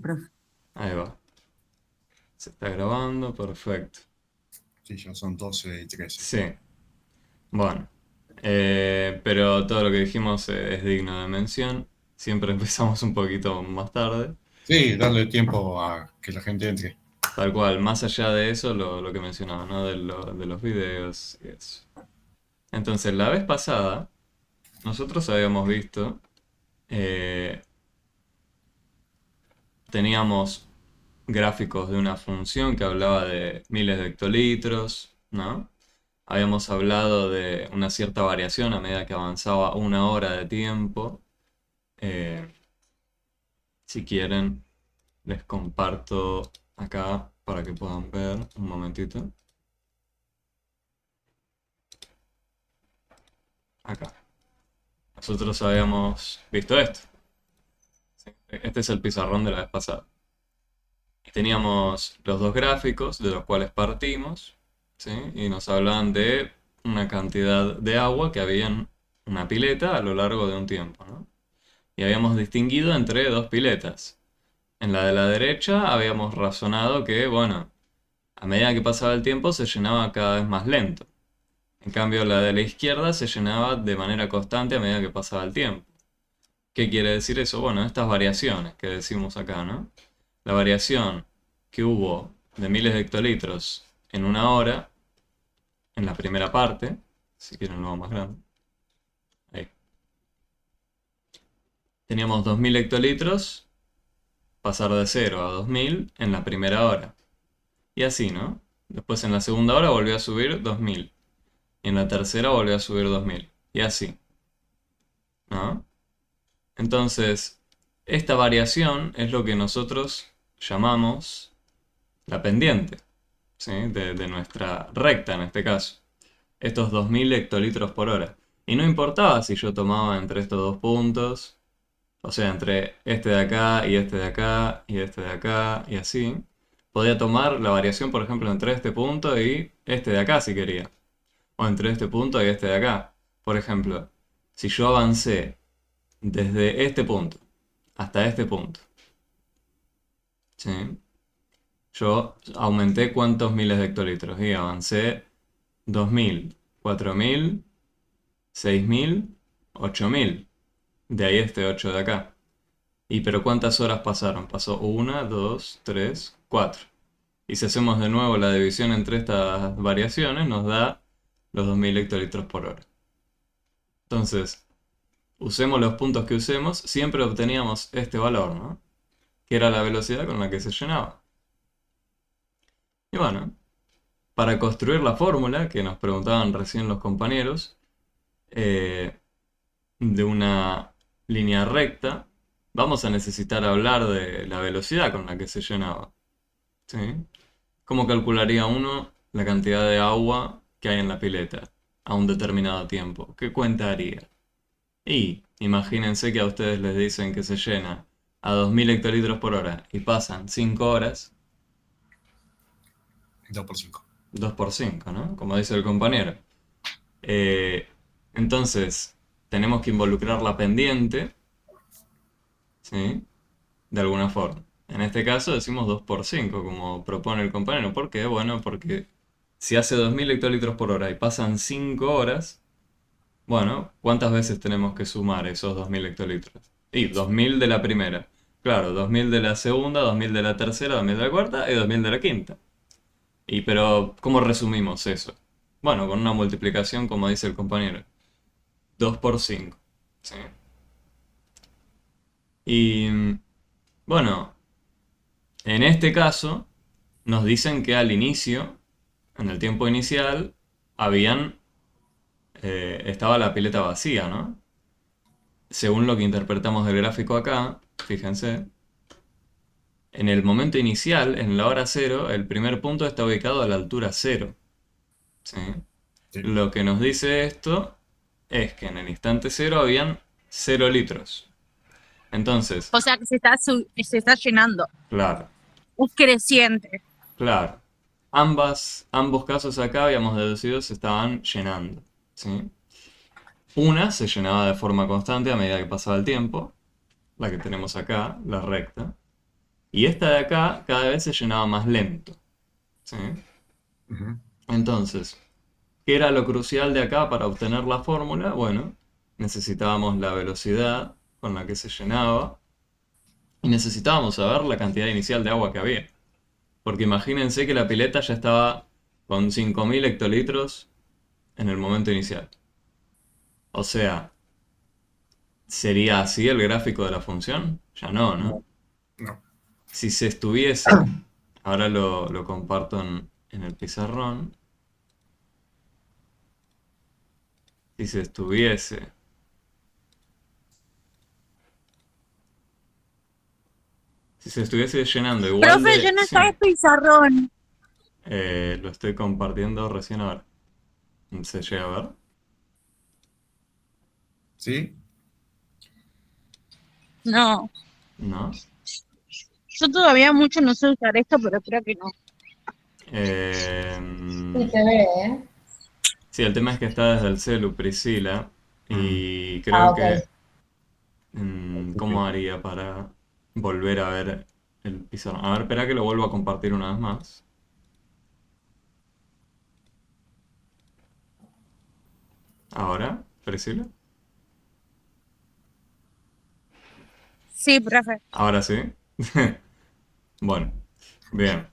profe. Ahí va. Se está grabando, perfecto. Sí, ya son 12 y 13. Sí, bueno. Pero todo lo que dijimos es digno de mención. Siempre empezamos un poquito más tarde. Sí, darle tiempo a que la gente entre. Tal cual, más allá de eso, lo que mencionaba, ¿no? De los videos y eso. Entonces, la vez pasada, nosotros habíamos visto, eh, teníamos gráficos de una función que hablaba de miles de hectolitros, ¿no? Habíamos hablado de una cierta variación a medida que avanzaba una hora de tiempo. Eh, si quieren, les comparto acá para que puedan ver un momentito. Acá. Nosotros habíamos visto esto. ¿Sí? Este es el pizarrón de la vez pasada. Y teníamos los dos gráficos de los cuales partimos, ¿sí? Y nos hablaban de una cantidad de agua que había en una pileta a lo largo de un tiempo, ¿no? Y habíamos distinguido entre dos piletas. En la de la derecha habíamos razonado que, bueno, a medida que pasaba el tiempo se llenaba cada vez más lento. En cambio, la de la izquierda se llenaba de manera constante a medida que pasaba el tiempo. ¿Qué quiere decir eso? Bueno, estas variaciones que decimos acá, ¿no? La variación que hubo de miles de hectolitros en una hora, en la primera parte, si quieren lo hago más grande, ahí. Teníamos 2000 hectolitros, pasar de 0 a 2000 en la primera hora. Y así, ¿no? Después en la segunda hora volvió a subir 2000. Y en la tercera volvió a subir 2000. Y así, ¿no? Entonces, esta variación es lo que nosotros llamamos la pendiente, ¿sí? De nuestra recta en este caso. Estos 2000 hectolitros por hora. Y no importaba si yo tomaba entre estos dos puntos, o sea, entre este de acá y este de acá y este de acá y así. Podía tomar la variación, por ejemplo, entre este punto y este de acá si quería. O entre este punto y este de acá. Por ejemplo, si yo avancé desde este punto hasta este punto, ¿sí? Yo aumenté cuántos miles de hectolitros y avancé 2000, 4000, 6000, 8000. De ahí este 8 de acá. ¿Y pero cuántas horas pasaron? Pasó 1, 2, 3, 4. Y si hacemos de nuevo la división entre estas variaciones, nos da los 2000 hectolitros por hora. Entonces, usemos los puntos que usemos, siempre obteníamos este valor, ¿no? Que era la velocidad con la que se llenaba. Y bueno, para construir la fórmula que nos preguntaban recién los compañeros, eh, de una línea recta, vamos a necesitar hablar de la velocidad con la que se llenaba. ¿Sí? ¿Cómo calcularía uno la cantidad de agua que hay en la pileta a un determinado tiempo? ¿Qué cuenta haría? Y imagínense que a ustedes les dicen que se llena a 2000 hectolitros por hora y pasan 5 horas, 2 por 5. 2 por 5, ¿no? Como dice el compañero. Eh, entonces, tenemos que involucrar la pendiente, ¿sí? De alguna forma. En este caso decimos 2 por 5, como propone el compañero. ¿Por qué? Bueno, porque si hace 2000 hectolitros por hora y pasan 5 horas, bueno, ¿cuántas veces tenemos que sumar esos 2000 hectolitros? Y 2000 de la primera. Claro, 2000 de la segunda, 2000 de la tercera, 2000 de la cuarta y 2000 de la quinta. Y pero, ¿cómo resumimos eso? Bueno, con una multiplicación, como dice el compañero. 2 por 5. ¿Sí? Y bueno, en este caso, nos dicen que al inicio, en el tiempo inicial, habían, estaba la pileta vacía, ¿no? Según lo que interpretamos del gráfico acá, fíjense, en el momento inicial, en la hora cero, el primer punto está ubicado a la altura cero, ¿sí? Sí. Lo que nos dice esto es que en el instante cero habían 0 litros. Entonces, O sea que se está llenando. claro, Es creciente. claro. Ambos casos acá habíamos deducido se estaban llenando, ¿sí? Una se llenaba de forma constante a medida que pasaba el tiempo, la que tenemos acá, la recta, Y esta de acá cada vez se llenaba más lento. ¿Sí? Ujú. Entonces, ¿qué era lo crucial de acá para obtener la fórmula? Bueno, necesitábamos la velocidad con la que se llenaba y necesitábamos saber la cantidad inicial de agua que había. Porque imagínense que la pileta ya estaba con 5000 hectolitros en el momento inicial. O sea, ¿sería así el gráfico de la función? Ya no, ¿no? No. Si se estuviese, ahora lo comparto en el pizarrón, si se estuviese, si se estuviese llenando igual Profe, ya de... no Sí, está el pizarrón. lo estoy compartiendo recién ahora. ¿Se llega a ver? ¿Sí? No. ¿No? Yo todavía mucho no sé usar esto, pero creo que no. Sí, se ve, ¿eh? Sí, el tema es que está desde el celu, Priscila, Mm. y Ah, creo ok. que... ¿cómo haría para volver a ver el pizarrón? A ver, espera que lo vuelvo a compartir una vez más. Ahora, Priscila. Sí, profe. Ahora sí. Bueno, bien.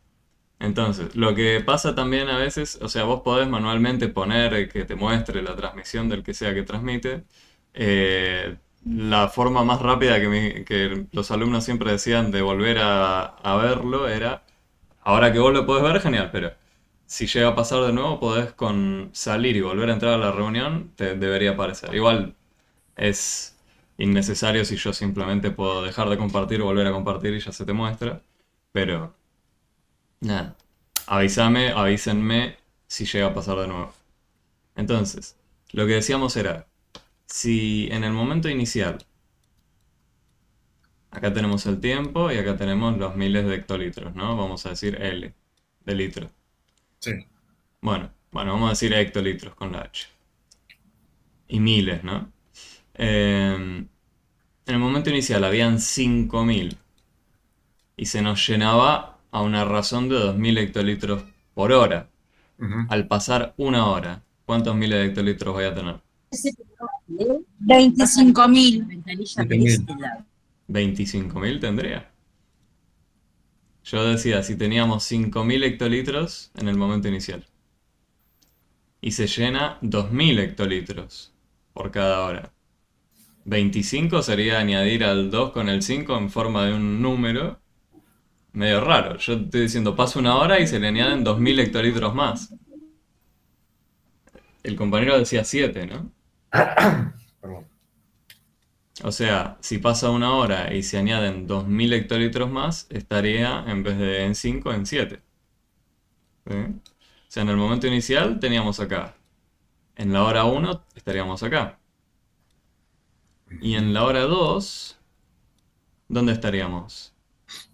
Entonces, lo que pasa también a veces, o sea, vos podés manualmente poner que te muestre la transmisión del que sea que transmite. La forma más rápida que los alumnos siempre decían de volver a verlo era, ahora que vos lo podés ver, genial, pero si llega a pasar de nuevo, podés con salir y volver a entrar a la reunión, te debería aparecer. Igual es innecesario si yo simplemente puedo dejar de compartir, volver a compartir y ya se te muestra, pero... Nada. Avísenme si llega a pasar de nuevo. Entonces, lo que decíamos era, si en el momento inicial, acá tenemos el tiempo y acá tenemos los miles de hectolitros, ¿no? Vamos a decir L de litro. Sí. Bueno, vamos a decir hectolitros con la H. Y miles, ¿no? En el momento inicial habían 5000 y se nos llenaba a una razón de 2000 hectolitros por hora. Ujú. Al pasar una hora, ¿cuántos miles de hectolitros voy a tener? 25.000. 2000. 25.000 tendría. Yo decía, si teníamos 5000 hectolitros en el momento inicial. Y se llena 2000 hectolitros por cada hora. 25 sería añadir al 2 con el 5 en forma de un número medio raro. Yo estoy diciendo, pasa una hora y se le añaden 2000 hectolitros más. El compañero decía 7, ¿no? Perdón. O sea, si pasa una hora y se añaden 2000 hectolitros más, estaría en vez de en 5, en 7. ¿Sí? O sea, en el momento inicial teníamos acá. En la hora 1 estaríamos acá. Y en la hora 2, ¿dónde estaríamos?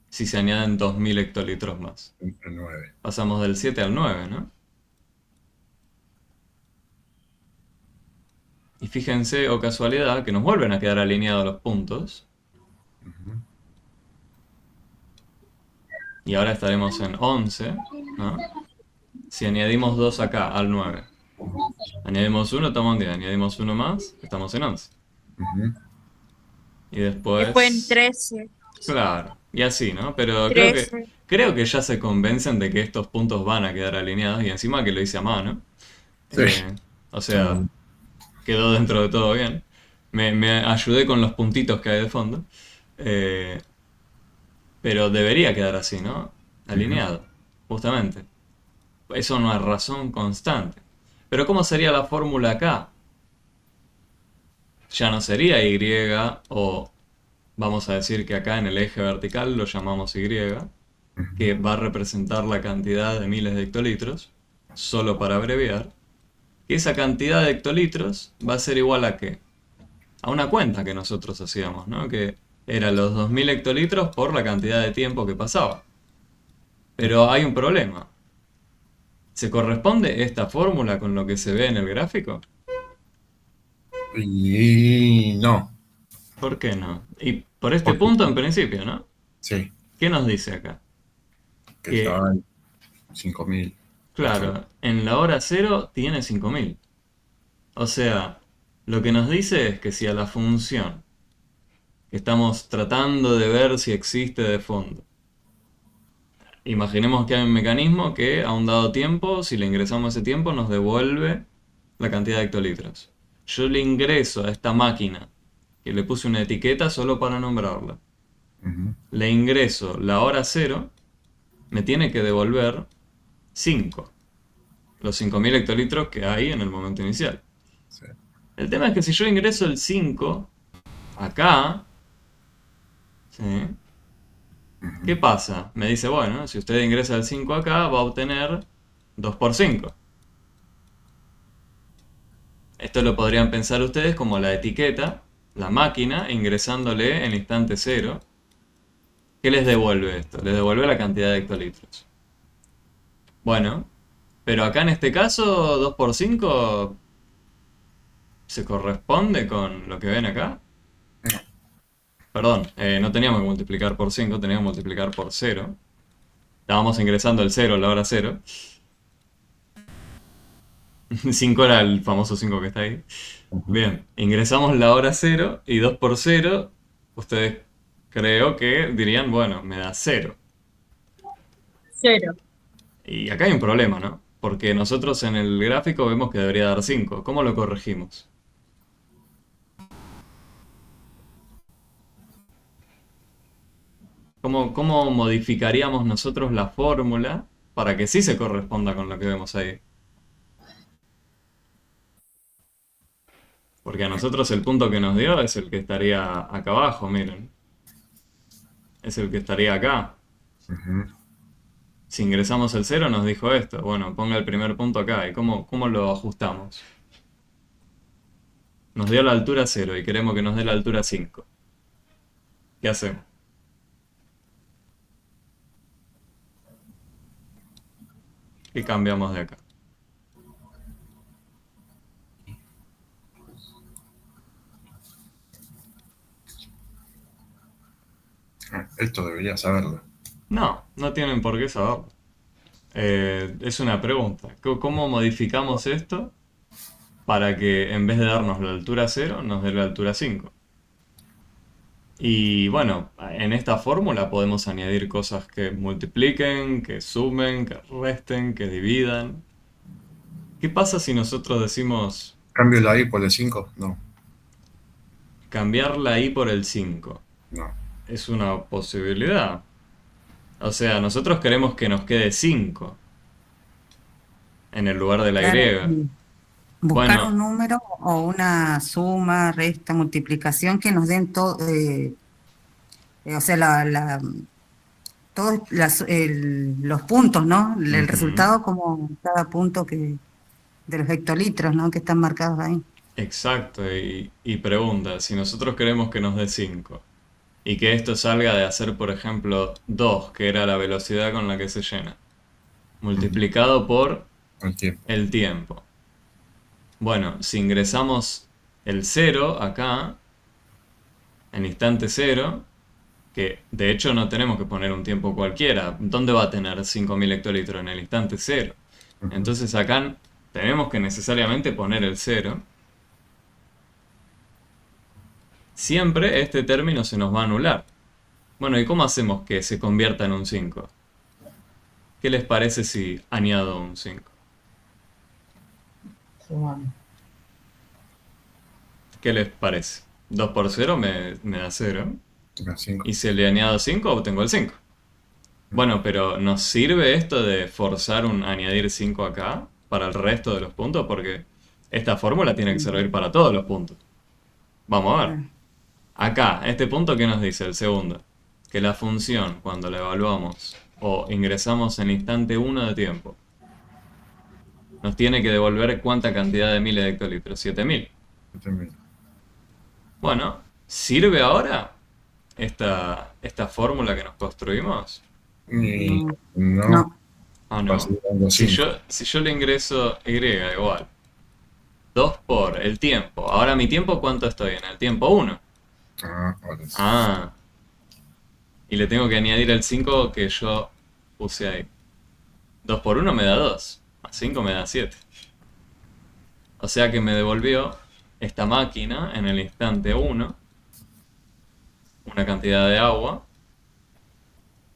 Si se añaden 2000 hectolitros más. El 9. Pasamos del 7 al 9, ¿no? Y fíjense, o casualidad, que nos vuelven a quedar alineados los puntos. Y ahora estaremos en 11, ¿no? Si añadimos 2 acá, al 9. Añadimos 1, estamos en 10. Añadimos 1 más, estamos en 11. Y Después en después... 13. Claro, y así, ¿no? Pero 13. creo que ya se convencen de que estos puntos van a quedar alineados y encima que lo hice a mano. Sí. O sea, quedó dentro de todo bien. Me ayudé con los puntitos que hay de fondo. Eh, pero debería quedar así, ¿no? Alineado, justamente. Eso no es razón constante. Pero ¿cómo sería la fórmula acá? Ya no sería Y o vamos a decir que acá en el eje vertical lo llamamos Y, que va a representar la cantidad de miles de hectolitros, solo para abreviar, y esa cantidad de hectolitros va a ser igual a ¿qué? A una cuenta que nosotros hacíamos, ¿no? Que era los 2000 hectolitros por la cantidad de tiempo que pasaba. Pero hay un problema. ¿Se corresponde esta fórmula con lo que se ve en el gráfico? Y no. ¿Por qué no? Y por este Porque, punto en principio, ¿no? sí. ¿Qué nos dice acá? Que Que, ya hay 5.000. claro, en la hora cero tiene 5000. O sea, lo que nos dice es que si a la función que estamos tratando de ver si existe de fondo, imaginemos que hay un mecanismo que a un dado tiempo, si le ingresamos ese tiempo, nos devuelve la cantidad de hectolitros. Yo le ingreso a esta máquina, que le puse una etiqueta solo para nombrarla, Ujú. le ingreso la hora cero, me tiene que devolver 5, los 5000 hectolitros que hay en el momento inicial. Sí. El tema es que si yo ingreso el 5 acá, ¿sí? ¿Qué Ujú. pasa? Me dice, bueno, si usted ingresa el 5 acá, va a obtener 2 por 5. Esto lo podrían pensar ustedes como la etiqueta, la máquina, ingresándole en instante cero. ¿Qué les devuelve esto? Les devuelve la cantidad de hectolitros. Bueno, pero acá en este caso 2 por 5 se corresponde con lo que ven acá. Perdón, no teníamos que multiplicar por 5, teníamos que multiplicar por cero. Estábamos ingresando el cero a la hora cero. 5 era el famoso 5 que está ahí. Ujú. Bien, ingresamos la hora cero y 2 por cero, ustedes creo que dirían, bueno, me da cero. Cero. Y acá hay un problema, ¿no? Porque nosotros en el gráfico vemos que debería dar 5. ¿Cómo lo corregimos? ¿Cómo modificaríamos nosotros la fórmula para que sí se corresponda con lo que vemos ahí? Porque a nosotros el punto que nos dio es el que estaría acá abajo, miren. Es el que estaría acá. Ujú. Si ingresamos el cero nos dijo esto. Bueno, ponga el primer punto acá. ¿Y cómo lo ajustamos? Nos dio la altura cero y queremos que nos dé la altura 5. ¿Qué hacemos? ¿Qué cambiamos de acá? Esto debería saberlo. No, no tienen por qué saberlo. Es una pregunta. ¿Cómo modificamos esto para que en vez de darnos la altura cero nos dé la altura 5? Y bueno, en esta fórmula podemos añadir cosas que multipliquen, que sumen, que resten, que dividan. ¿Qué pasa si nosotros decimos ¿Cambio la I por el 5? No, cambiar la i por el 5? no. Es una posibilidad. O sea, nosotros queremos que nos quede 5 en el lugar de la Claro, y. y buscar Bueno, un número o una suma, resta, multiplicación que nos den todo, o sea, todos los puntos, ¿no? El ujú, resultado como cada punto de los hectolitros, ¿no? Que están marcados ahí. exacto. Y pregunta, si nosotros queremos que nos dé 5 y que esto salga de hacer, por ejemplo, 2, que era la velocidad con la que se llena, Ujú. multiplicado por El tiempo. el tiempo. Bueno, si ingresamos el cero acá, en instante cero, que de hecho no tenemos que poner un tiempo cualquiera. ¿Dónde va a tener 5000 hectolitros? En el instante cero. Ujú. Entonces acá tenemos que necesariamente poner el cero. Siempre este término se nos va a anular. Bueno, ¿y cómo hacemos que se convierta en un 5? ¿Qué les parece si añado un 5? ¿Qué les parece? 2 por cero me da cero. El 5. Y si le añado 5, obtengo el 5. Bueno, pero ¿nos sirve esto de forzar un añadir 5 acá para el resto de los puntos? Porque esta fórmula tiene que servir para todos los puntos. Vamos a ver. Claro. Acá, este punto, ¿qué nos dice? El segundo. Que la función, cuando la evaluamos o ingresamos en instante 1 de tiempo, nos tiene que devolver cuánta cantidad de miles de hectolitros. 7000. Bueno, ¿sirve ahora esta fórmula que nos construimos? Y No, no, no, Ah, va no. dando Si 5. yo, si yo le ingreso y igual 2 por el tiempo. Ahora mi tiempo, ¿cuánto estoy? En el tiempo 1. Ah, ahora sí. Ah, Y le tengo que añadir el 5 que yo puse ahí. 2 por 1 me da 2. Más 5 me da 7. O sea que me devolvió esta máquina en el instante 1 una cantidad de agua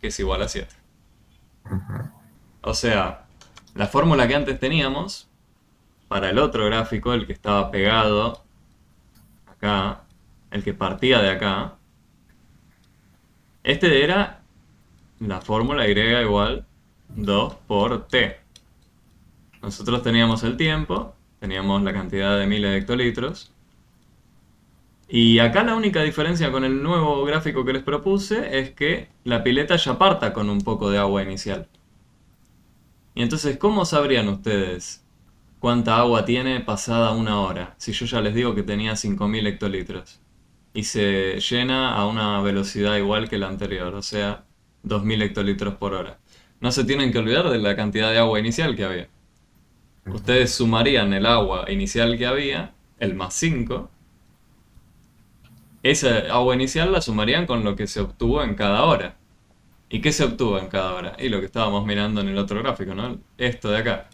que es igual a 7. O sea, la fórmula que antes teníamos para el otro gráfico, el que estaba pegado acá, el que partía de acá, este era la fórmula y igual 2 por t. Nosotros teníamos el tiempo, teníamos la cantidad de 1000 hectolitros. Y acá la única diferencia con el nuevo gráfico que les propuse es que la pileta ya parta con un poco de agua inicial. Y entonces, ¿cómo sabrían ustedes cuánta agua tiene pasada una hora? Si yo ya les digo que tenía 5000 hectolitros. Y se llena a una velocidad igual que la anterior, o sea, 2000 hectolitros por hora. No se tienen que olvidar de la cantidad de agua inicial que había. Ustedes sumarían el agua inicial que había, el más 5. Esa agua inicial la sumarían con lo que se obtuvo en cada hora. ¿Y qué se obtuvo en cada hora? Y lo que estábamos mirando en el otro gráfico, ¿no? Esto de acá.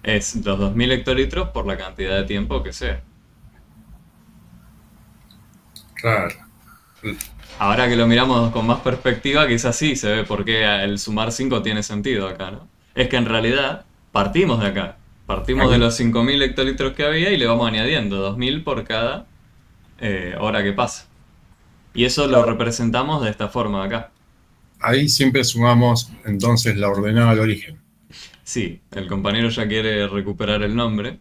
Es los 2000 hectolitros por la cantidad de tiempo que sea. Claro. Ahora que lo miramos con más perspectiva, quizás sí se ve por qué el sumar 5 tiene sentido acá, ¿no? Es que en realidad partimos de acá. Partimos de los 5000 hectolitros que había y le vamos añadiendo 2000 por cada hora que pasa. Y eso lo representamos de esta forma acá. Ahí siempre sumamos entonces la ordenada al origen. Sí, el compañero ya quiere recuperar el nombre.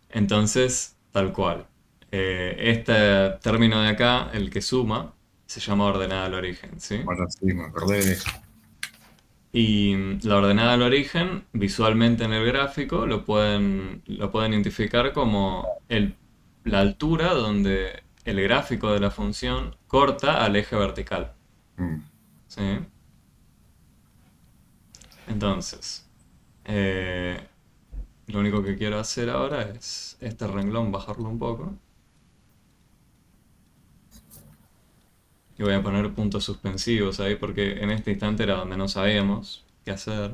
Entonces, tal cual. Este término de acá, el que suma, se llama ordenada al origen, ¿sí? Ahora sí, me acordé de eso. Y la ordenada al origen, visualmente en el gráfico, lo pueden identificar como la altura donde el gráfico de la función corta al eje vertical. Mm. ¿Sí? Entonces, lo único que quiero hacer ahora es este renglón, bajarlo un poco. Y voy a poner puntos suspensivos ahí porque en este instante era donde no sabíamos qué hacer.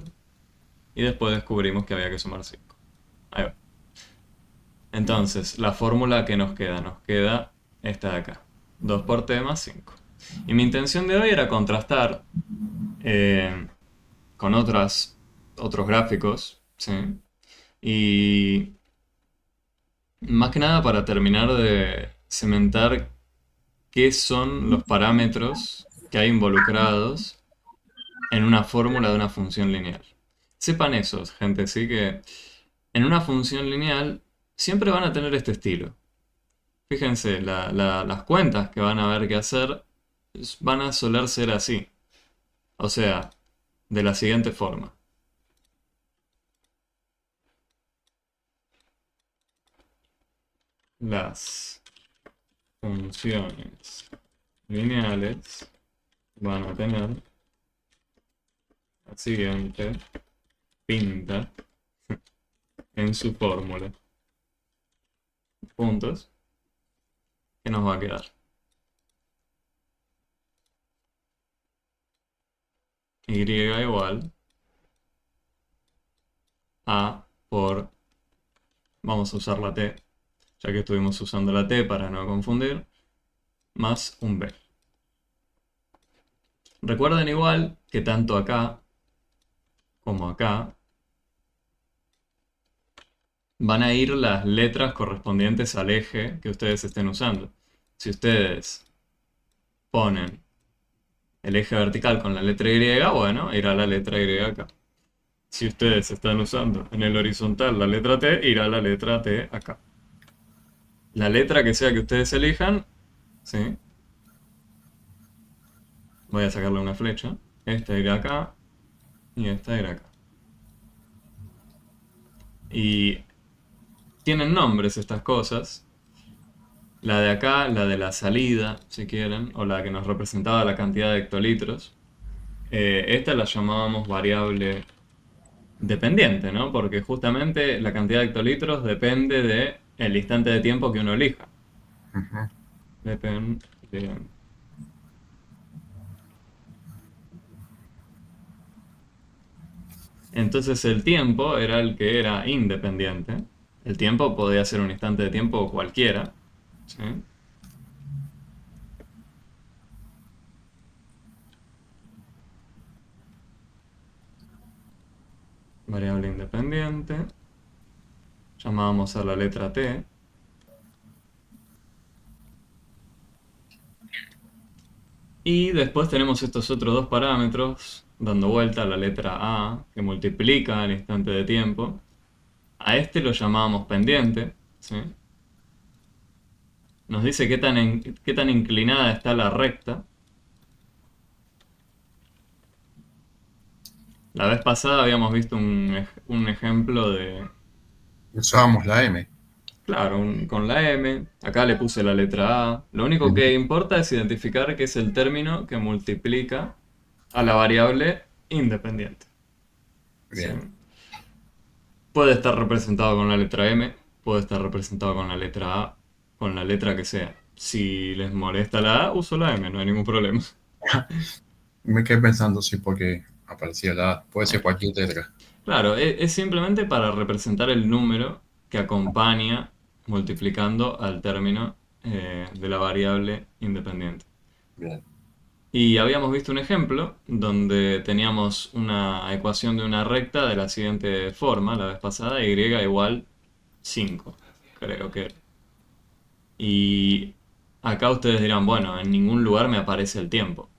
Y después descubrimos que había que sumar 5. Ahí va. Entonces, la fórmula que nos queda esta de acá. 2 por t más 5. Y mi intención de hoy era contrastar con otros gráficos, ¿sí? Y más que nada para terminar de cimentar qué son los parámetros que hay involucrados en una fórmula de una función lineal. Sepan eso, gente, sí, que en una función lineal siempre van a tener este estilo. Fíjense, las cuentas que van a haber que hacer van a soler ser así. O sea, de la siguiente forma. Las funciones lineales van a tener la siguiente pinta en su fórmula. Puntos. ¿Qué nos va a quedar? Y igual a por, vamos a usar la t, ya que estuvimos usando la t para no confundir, más un b. Recuerden igual que tanto acá como acá van a ir las letras correspondientes al eje que ustedes estén usando. Si ustedes ponen el eje vertical con la letra Y, bueno, irá la letra Y acá. Si ustedes están usando en el horizontal la letra T, irá la letra T acá. La letra que sea que ustedes elijan, ¿sí? Voy a sacarle una flecha. Esta irá acá y esta irá acá. Y tienen nombres estas cosas. La de acá, la de la salida, si quieren, o la que nos representaba la cantidad de hectolitros. Esta la llamábamos variable dependiente, ¿no? Porque justamente la cantidad de hectolitros depende del instante de tiempo que uno elija. Ujú. Dependiente. Entonces el tiempo era el que era independiente. El tiempo podía ser un instante de tiempo cualquiera. ¿Sí? Variable independiente. Llamábamos a la letra t. Y después tenemos estos otros dos parámetros dando vuelta a la letra a, que multiplica el instante de tiempo. A este lo llamábamos pendiente, ¿sí? Nos dice qué tan inclinada está la recta. La vez pasada habíamos visto un ejemplo de... Usábamos la M. Claro, con la M. Acá le puse la letra A. Lo único que importa es identificar que es el término que multiplica a la variable independiente. Bien. ¿Sí? Puede estar representado con la letra M, puede estar representado con la letra A, con la letra que sea. Si les molesta la A, uso la M, no hay ningún problema. Me quedé pensando si porque aparecía la A. Puede ser cualquier letra. Claro, es simplemente para representar el número que acompaña multiplicando al término de la variable independiente. Bien. Y habíamos visto un ejemplo donde teníamos una ecuación de una recta de la siguiente forma la vez pasada, y igual 5, creo que era. Y acá ustedes dirán, bueno, en ningún lugar me aparece el tiempo.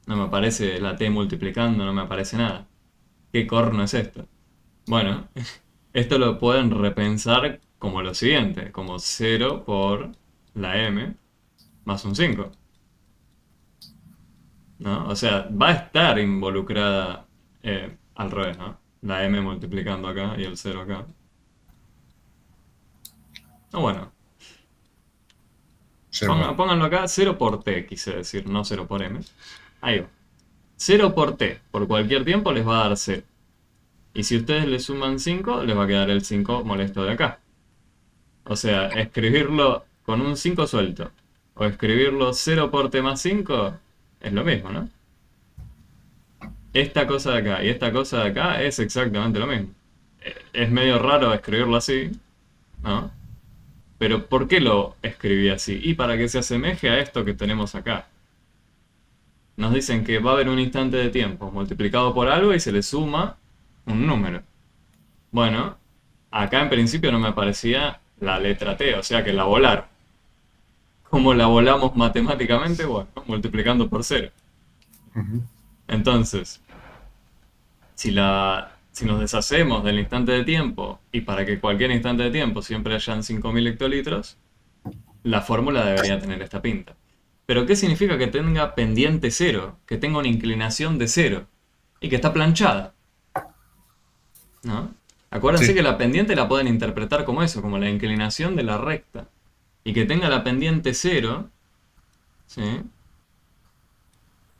No me aparece la t multiplicando, no me aparece nada. ¿Qué corno es esto? Bueno, esto lo pueden repensar como lo siguiente, como 0 por la m más un 5. ¿No? O sea, va a estar involucrada al revés, ¿no? La m multiplicando acá y el 0 acá. No, bueno, pónganlo acá, 0 por t, quise decir, no 0 por m. Ahí va. 0 por t, por cualquier tiempo les va a dar 0. Y si ustedes le suman 5, les va a quedar el 5 molesto de acá. O sea, escribirlo con un 5 suelto o escribirlo 0 por t más 5 es lo mismo, ¿no? Esta cosa de acá y esta cosa de acá es exactamente lo mismo. Es medio raro escribirlo así, ¿no? Pero ¿por qué lo escribí así? Y para que se asemeje a esto que tenemos acá. Nos dicen que va a haber un instante de tiempo multiplicado por algo y se le suma un número. Bueno, acá en principio no me aparecía la letra T, o sea que la volaron. ¿Cómo la volamos matemáticamente? Bueno, multiplicando por 0. Ujú. Entonces, si nos deshacemos del instante de tiempo, y para que cualquier instante de tiempo siempre hayan 5.000 hectolitros, la fórmula debería tener esta pinta. ¿Pero qué significa que tenga pendiente 0? Que tenga una inclinación de 0. Y que está planchada. ¿No? Acuérdense Sí. que la pendiente la pueden interpretar como eso, como la inclinación de la recta. Y que tenga la pendiente 0, ¿sí?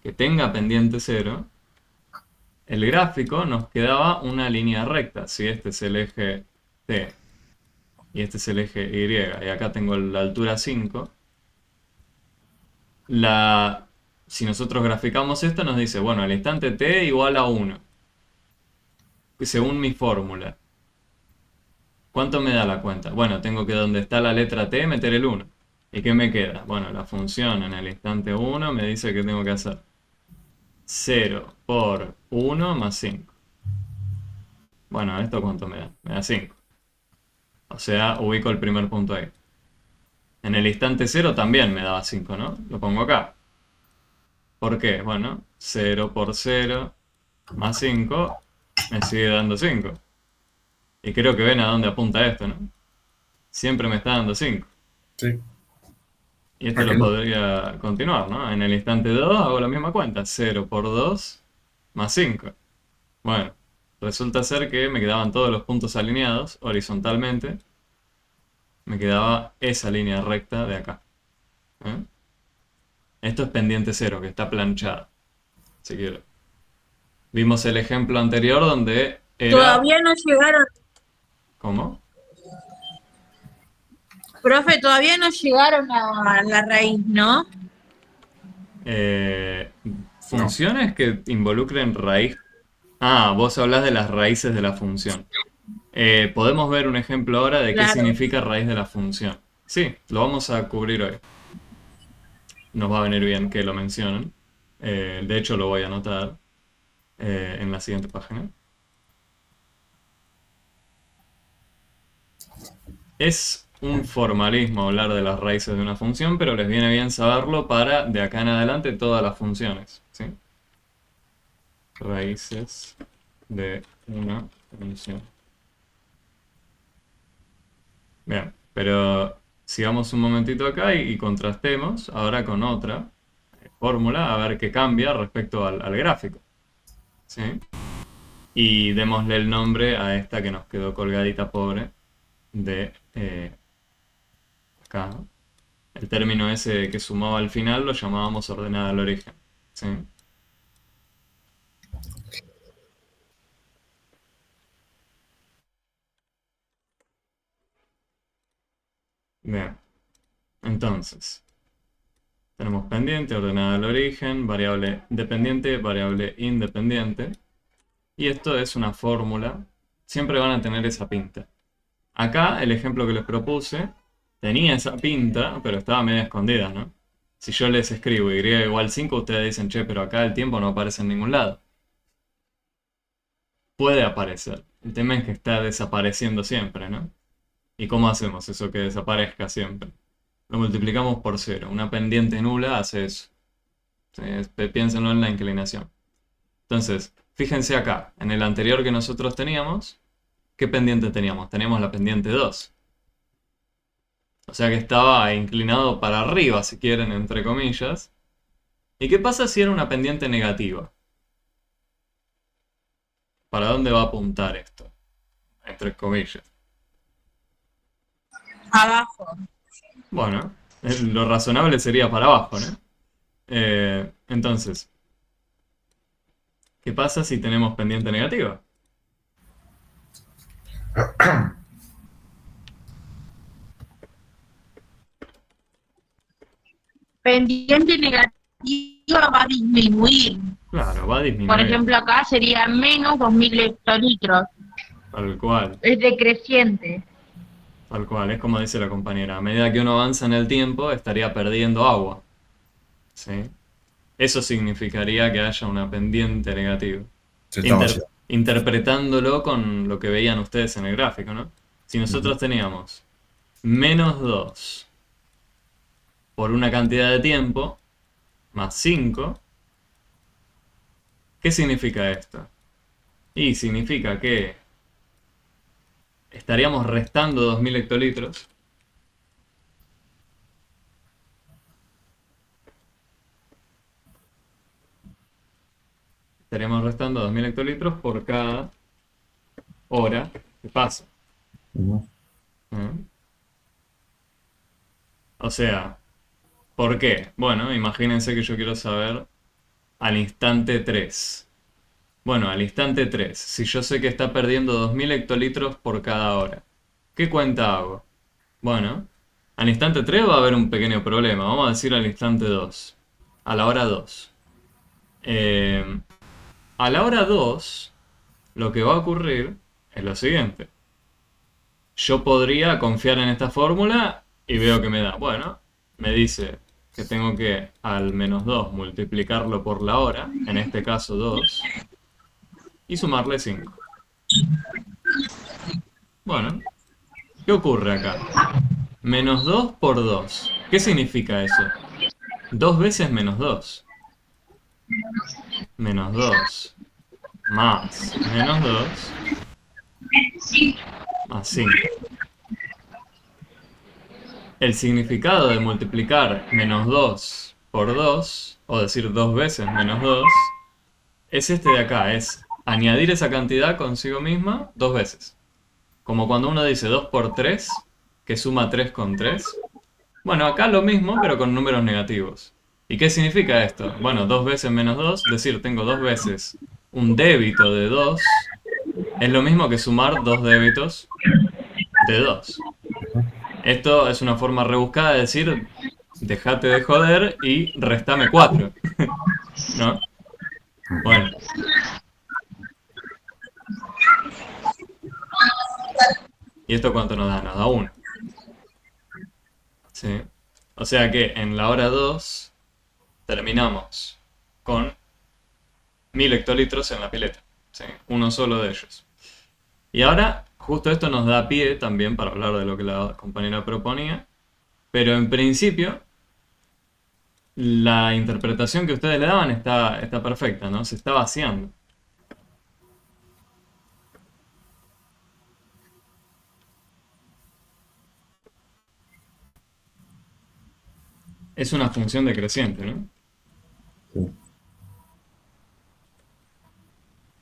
Que tenga pendiente 0, el gráfico nos quedaba una línea recta. Si este es el eje T y este es el eje Y, y acá tengo la altura 5, si nosotros graficamos esto nos dice, bueno, el instante T igual a 1, según mi fórmula. ¿Cuánto me da la cuenta? Bueno, tengo que donde está la letra T meter el 1. ¿Y qué me queda? Bueno, la función en el instante 1 me dice que tengo que hacer 0 por 1 más 5. Bueno, ¿esto cuánto me da? Me da 5. O sea, ubico el primer punto ahí. En el instante 0 también me daba 5, ¿no? Lo pongo acá. ¿Por qué? Bueno, 0 por 0 más 5 me sigue dando 5. Y creo que ven a dónde apunta esto, ¿no? Siempre me está dando 5. Sí. Y esto ¿A lo que no? podría continuar, ¿no? En el instante 2 hago la misma cuenta. 0 por 2 más 5. Bueno, resulta ser que me quedaban todos los puntos alineados horizontalmente. Me quedaba esa línea recta de acá. ¿Eh? Esto es pendiente 0, que está planchada. Si quiero. Vimos el ejemplo anterior donde era... Todavía no llegaron, ¿Cómo? profe, todavía no llegaron a la raíz, ¿no? Funciones que involucren raíz Ah, vos hablás de las raíces de la función. Podemos ver un ejemplo ahora de qué Claro, significa raíz de la función. Sí, lo vamos a cubrir hoy. Nos va a venir bien que lo mencionen. De hecho, lo voy a anotar en la siguiente página. Es un formalismo hablar de las raíces de una función, pero les viene bien saberlo para de acá en adelante todas las funciones, ¿sí? Raíces de una función. Bien, pero sigamos un momentito acá y contrastemos ahora con otra fórmula a ver qué cambia respecto al gráfico, ¿sí? Y démosle el nombre a esta que nos quedó colgadita pobre de acá. El término ese que sumaba al final lo llamábamos ordenada al origen, ¿sí? Bien, entonces, tenemos pendiente, ordenada al origen, variable dependiente, variable independiente. Y esto es una fórmula. Siempre van a tener esa pinta. Acá, el ejemplo que les propuse, tenía esa pinta, pero estaba medio escondida, ¿no? Si yo les escribo y igual 5, ustedes dicen, che, pero acá el tiempo no aparece en ningún lado. Puede aparecer. El tema es que está desapareciendo siempre, ¿no? ¿Y cómo hacemos eso que desaparezca siempre? Lo multiplicamos por cero. Una pendiente nula hace eso. ¿Sí? Piénsenlo en la inclinación. Entonces, fíjense acá, en el anterior que nosotros teníamos, ¿qué pendiente teníamos? Teníamos la pendiente 2. O sea que estaba inclinado para arriba, si quieren, entre comillas. ¿Y qué pasa si era una pendiente negativa? ¿Para dónde va a apuntar esto? Entre comillas. abajo. Bueno, lo razonable sería para abajo, ¿no? Entonces, ¿qué pasa si tenemos pendiente negativa? Pendiente negativa va a disminuir. Claro, va a Por disminuir. ejemplo, acá sería menos 2000 hectolitros. Tal cual, Es decreciente. tal cual. Es como dice la compañera. A medida que uno avanza en el tiempo, estaría perdiendo agua. ¿Sí? Eso significaría que haya una pendiente negativa. Se está vaciando. Interpretándolo con lo que veían ustedes en el gráfico, ¿no? Si nosotros teníamos menos 2 por una cantidad de tiempo, más 5, ¿qué significa esto? Y significa que estaríamos restando 2000 hectolitros. Estaríamos restando 2000 hectolitros por cada hora que pasa. Ujú. ¿Mm? O sea, ¿por qué? Bueno, imagínense que yo quiero saber al instante 3. Bueno, al instante 3, si yo sé que está perdiendo 2000 hectolitros por cada hora, ¿qué cuenta hago? Bueno, al instante 3 va a haber un pequeño problema. Vamos a decir al instante 2. A la hora 2. A la hora 2, lo que va a ocurrir es lo siguiente. Yo podría confiar en esta fórmula y veo que me da. Bueno, me dice que tengo que al menos 2 multiplicarlo por la hora, en este caso 2, y sumarle 5. Bueno, ¿qué ocurre acá? Menos 2 por 2. ¿Qué significa eso? 2 veces menos 2. Menos 2 más menos 2 más 5. El significado de multiplicar menos 2 por 2, o decir 2 veces menos 2, es este de acá, es añadir esa cantidad consigo misma 2 veces. Como cuando uno dice 2 por 3, que suma 3 con 3. Bueno, acá lo mismo, pero con números negativos. ¿Y qué significa esto? Bueno, 2 veces menos 2, es decir, tengo 2 veces un débito de 2, es lo mismo que sumar 2 débitos de 2. Esto es una forma rebuscada de decir, dejate de joder y restame 4. ¿No? Bueno, ¿Y esto cuánto nos da? Nos da 1. ¿Sí? O sea que en la hora 2 terminamos con 1000 hectolitros en la pileta. ¿Sí? Uno solo de ellos. Y ahora, justo esto nos da pie también para hablar de lo que la compañera proponía. Pero en principio, la interpretación que ustedes le daban está perfecta, ¿no? Se está vaciando. Es una función decreciente, ¿no? Sí.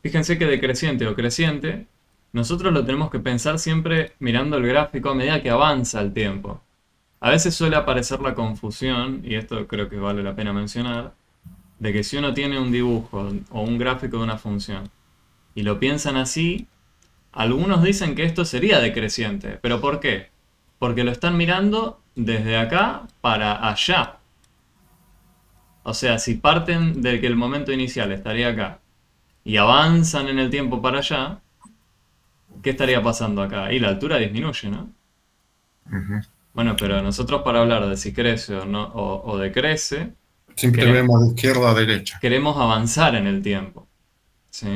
Fíjense que decreciente o creciente, nosotros lo tenemos que pensar siempre mirando el gráfico a medida que avanza el tiempo. A veces suele aparecer la confusión, y esto creo que vale la pena mencionar, de que si uno tiene un dibujo o un gráfico de una función y lo piensan así, algunos dicen que esto sería decreciente. ¿Pero por qué? Porque lo están mirando desde acá para allá. O sea, si parten de que el momento inicial estaría acá y avanzan en el tiempo para allá, ¿qué estaría pasando acá? Y la altura disminuye, ¿no? Ujú. Bueno, pero nosotros para hablar de si crece o, no, o decrece, Siempre quere- vemos de izquierda a derecha. queremos avanzar en el tiempo, ¿sí?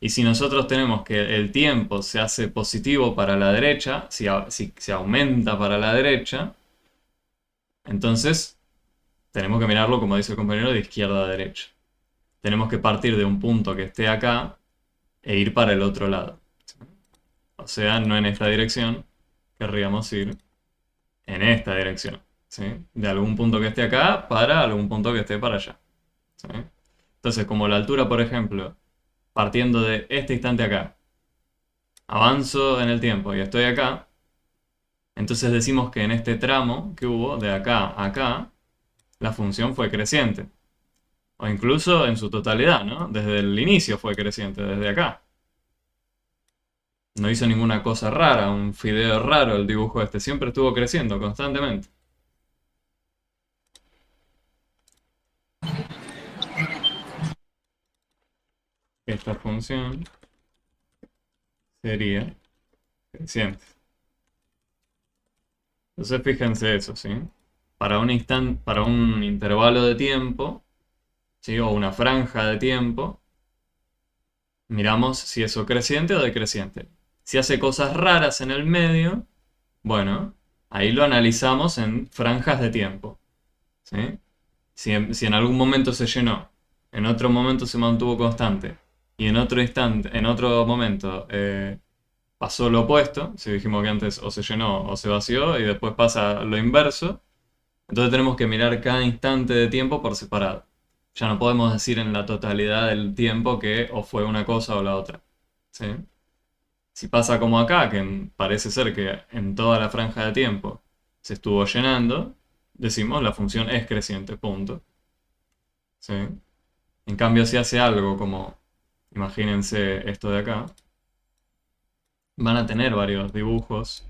Y si nosotros tenemos que el tiempo se hace positivo para la derecha, si se aumenta para la derecha, entonces tenemos que mirarlo, como dice el compañero, de izquierda a derecha. Tenemos que partir de un punto que esté acá e ir para el otro lado. O sea, no en esta dirección, querríamos ir en esta dirección. ¿Sí? De algún punto que esté acá para algún punto que esté para allá. ¿Sí? Entonces, como la altura, por ejemplo, partiendo de este instante acá, avanzo en el tiempo y estoy acá, entonces decimos que en este tramo que hubo, de acá a acá, la función fue creciente. O incluso en su totalidad, ¿no? Desde el inicio fue creciente, desde acá. No hizo ninguna cosa rara, un fideo raro el dibujo este, siempre estuvo creciendo constantemente. Esta función sería creciente. Entonces fíjense eso, ¿sí? Para un intervalo de tiempo, ¿sí? O una franja de tiempo, miramos si es o creciente o decreciente. Si hace cosas raras en el medio, bueno, ahí lo analizamos en franjas de tiempo, ¿sí? Si en algún momento se llenó, en otro momento se mantuvo constante, y en otro instante, en otro momento pasó lo opuesto, si dijimos que antes o se llenó o se vació, y después pasa lo inverso, entonces tenemos que mirar cada instante de tiempo por separado. Ya no podemos decir en la totalidad del tiempo que o fue una cosa o la otra. ¿Sí? Si pasa como acá, que parece ser que en toda la franja de tiempo se estuvo llenando, decimos la función es creciente, punto. ¿Sí? En cambio, si hace algo como, imagínense esto de acá, van a tener varios dibujos,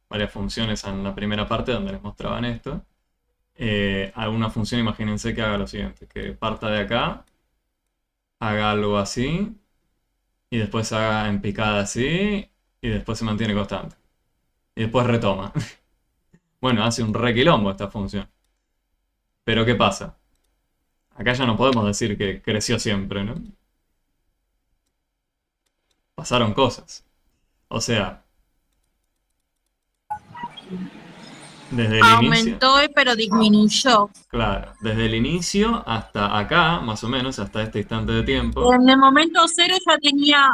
varias funciones en la primera parte donde les mostraban esto. Alguna función, imagínense que haga lo siguiente, que parta de acá, haga algo así, y después haga en picada así, y después se mantiene constante. Y después retoma. Bueno, hace un requilombo esta función. Pero ¿qué pasa? Acá ya no podemos decir que creció siempre, ¿no? Pasaron cosas. O sea, desde el inicio, Aumentó, pero disminuyó. claro, desde el inicio hasta acá, más o menos, hasta este instante de tiempo, En el momento cero ya tenía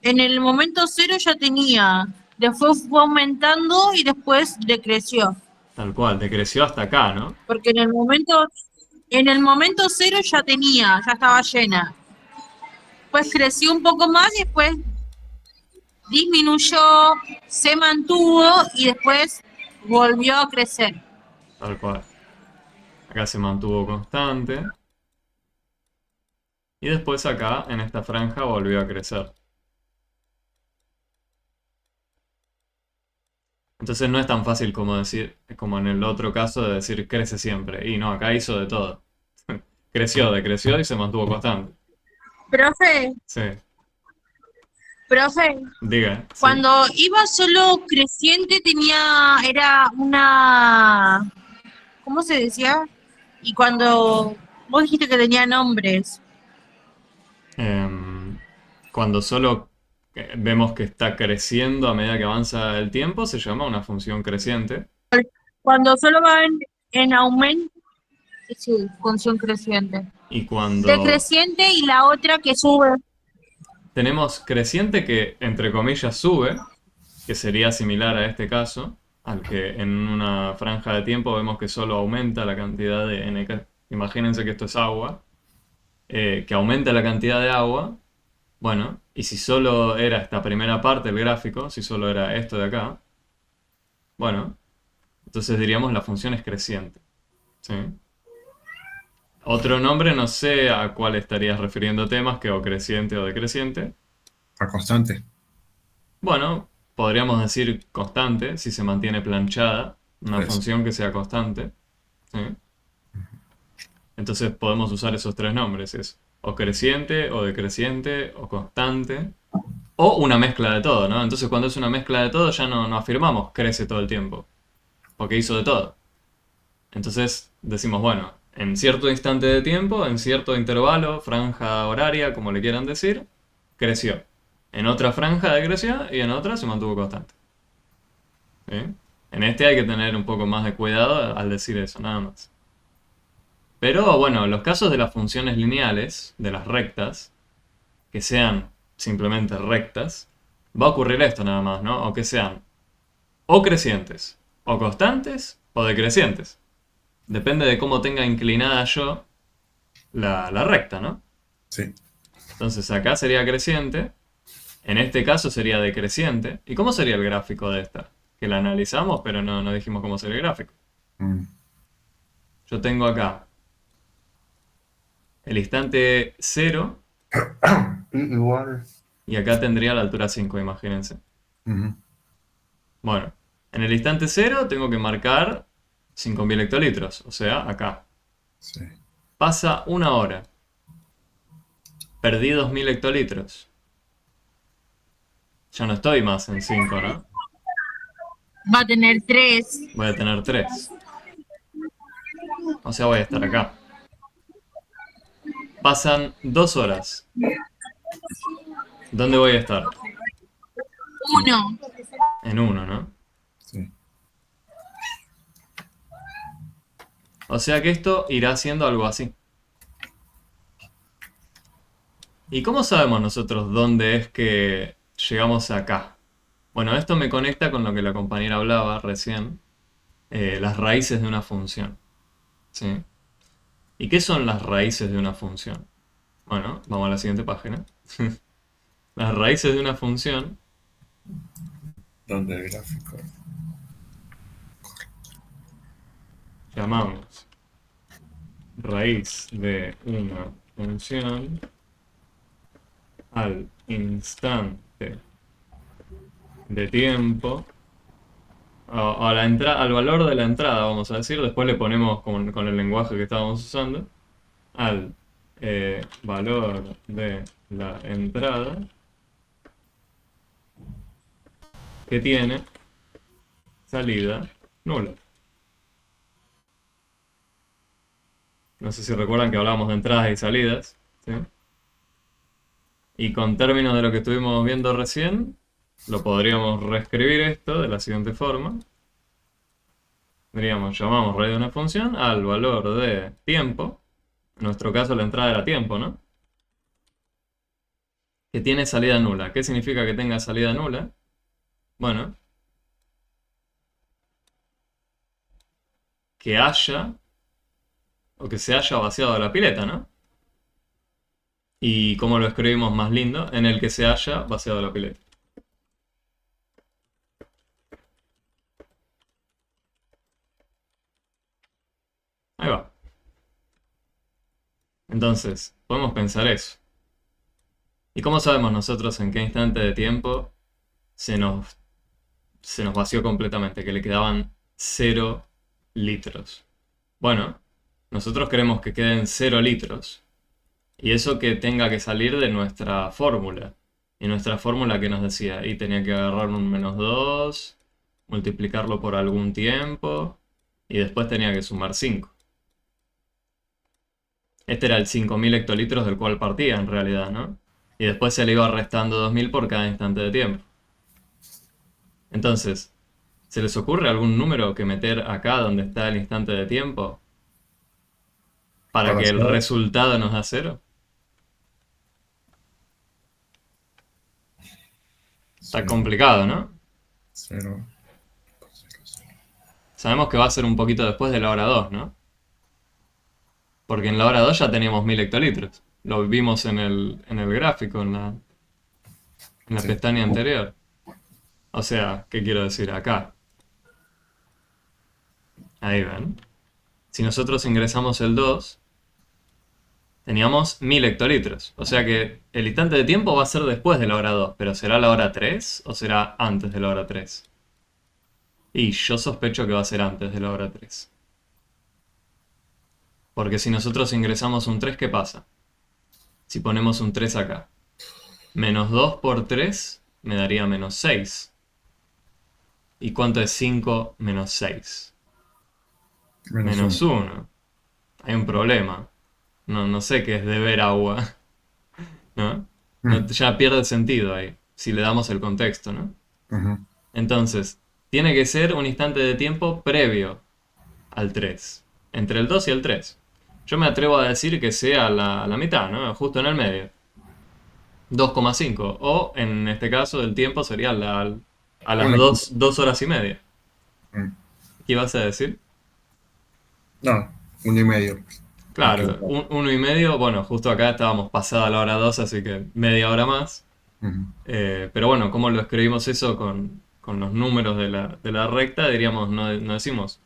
en el momento cero ya tenía, después fue aumentando y después decreció. tal cual, decreció hasta acá, ¿no? Porque en el momento cero ya tenía, ya estaba llena. Después creció un poco más y después disminuyó, se mantuvo y después volvió a crecer. Tal cual. Acá se mantuvo constante. Y después acá, en esta franja, volvió a crecer. Entonces no es tan fácil como decir, como en el otro caso de decir crece siempre. Y no, acá hizo de todo. Creció, decreció y se mantuvo constante. Profe, Sí. Profe, Diga, sí. cuando iba solo creciente era una, ¿cómo se decía? Y cuando vos dijiste que tenía nombres, Cuando solo vemos que está creciendo a medida que avanza el tiempo, se llama una función creciente. cuando solo va en aumento, sí, función creciente. Y cuando Decreciente y la otra que sube. tenemos creciente que, entre comillas, sube, que sería similar a este caso, al que en una franja de tiempo vemos que solo aumenta la cantidad de imagínense que esto es agua, que aumenta la cantidad de agua. Bueno, y si solo era esta primera parte del gráfico, si solo era esto de acá, bueno, entonces diríamos la función es creciente. ¿Sí? Otro nombre, no sé a cuál estarías refiriéndote más que o creciente o decreciente. A constante. Bueno, podríamos decir constante si se mantiene planchada, una Eso. función que sea constante. ¿Sí? Entonces podemos usar esos tres nombres, es o creciente, o decreciente, o constante, o una mezcla de todo, ¿no? Entonces cuando es una mezcla de todo ya no afirmamos crece todo el tiempo, porque hizo de todo. Entonces decimos, bueno, en cierto instante de tiempo, en cierto intervalo, franja horaria, como le quieran decir, creció. En otra franja decreció y en otra se mantuvo constante. ¿Sí? En este hay que tener un poco más de cuidado al decir eso, nada más. Pero bueno, los casos de las funciones lineales, de las rectas, que sean simplemente rectas, va a ocurrir esto nada más, ¿no? O que sean o crecientes, o constantes, o decrecientes. Depende de cómo tenga inclinada yo la recta, ¿no? Sí. Entonces acá sería creciente, en este caso sería decreciente. ¿Y cómo sería el gráfico de esta? Que la analizamos, pero no dijimos cómo sería el gráfico. Mm. Yo tengo acá el instante 0 Igual. y acá tendría la altura 5, imagínense. Ujú. Bueno, en el instante 0 tengo que marcar 5.000 hectolitros, o sea, acá. Sí. Pasa una hora. Perdí 2.000 hectolitros. Ya no estoy más en 5, ¿no? Va a tener 3. Voy a tener 3. O sea, voy a estar acá. Pasan 2 horas. ¿Dónde voy a estar? 1. En 1, ¿no? Sí. O sea que esto irá siendo algo así. ¿Y cómo sabemos nosotros dónde es que llegamos acá? Bueno, esto me conecta con lo que la compañera hablaba recién, las raíces de una función. ¿Sí? ¿Y qué son las raíces de una función? Bueno, vamos a la siguiente página. Las raíces de una función Donde el gráfico. llamamos raíz de una función al instante de tiempo, a al valor de la entrada, vamos a decir, después le ponemos con el lenguaje que estábamos usando, al valor de la entrada que tiene salida nula. No sé si recuerdan que hablábamos de entradas y salidas, ¿sí? Y con términos de lo que estuvimos viendo recién, lo podríamos reescribir esto de la siguiente forma. Llamamos raíz de una función al valor de tiempo. En nuestro caso la entrada era tiempo, ¿no? Que tiene salida nula. ¿Qué significa que tenga salida nula? Bueno, que haya, o que se haya vaciado la pileta, ¿no? ¿Y cómo lo escribimos más lindo? En el que se haya vaciado la pileta. Ahí va. Entonces, podemos pensar eso. ¿Y cómo sabemos nosotros en qué instante de tiempo se nos vació completamente? Que le quedaban 0 litros. Bueno, nosotros queremos que queden 0 litros. Y eso que tenga que salir de nuestra fórmula. Y nuestra fórmula que nos decía, y tenía que agarrar un -2, multiplicarlo por algún tiempo, y después tenía que sumar 5. Este era el 5000 hectolitros del cual partía en realidad, ¿no? Y después se le iba restando 2000 por cada instante de tiempo. Entonces, ¿se les ocurre algún número que meter acá donde está el instante de tiempo para Para que el hacer resultado nos da 0? Está complicado, ¿no? 0. Sabemos que va a ser un poquito después de la hora 2, ¿no? Porque en la hora 2 ya teníamos 1000 hectolitros. Lo vimos en el gráfico, en la Sí. pestaña anterior. O sea, ¿qué quiero decir acá? Ahí ven. Si nosotros ingresamos el 2, teníamos 1000 hectolitros. O sea que el instante de tiempo va a ser después de la hora 2. ¿Pero será la hora 3 o será antes de la hora 3? Y yo sospecho que va a ser antes de la hora 3. Porque si nosotros ingresamos un 3, ¿qué pasa? Si ponemos un 3 acá. -2 por 3 me daría -6. ¿Y cuánto es 5 menos 6? Menos 1. -1. Hay un problema. No sé qué es beber agua, ¿no? Ya pierde sentido ahí, si le damos el contexto, ¿no? Ujú. Entonces, tiene que ser un instante de tiempo previo al 3. Entre el 2 y el 3. Yo me atrevo a decir que sea la mitad, ¿no? Justo en el medio. 2,5. O en este caso el tiempo sería a las Una- 2 horas y media. Mm. ¿Qué ibas a decir? No, 1,5. Claro, 1,5. Bueno, justo acá estábamos pasada la hora 2, así que media hora más. Ujú. Pero bueno, ¿cómo lo escribimos eso con los números de la recta? Diríamos, no decimos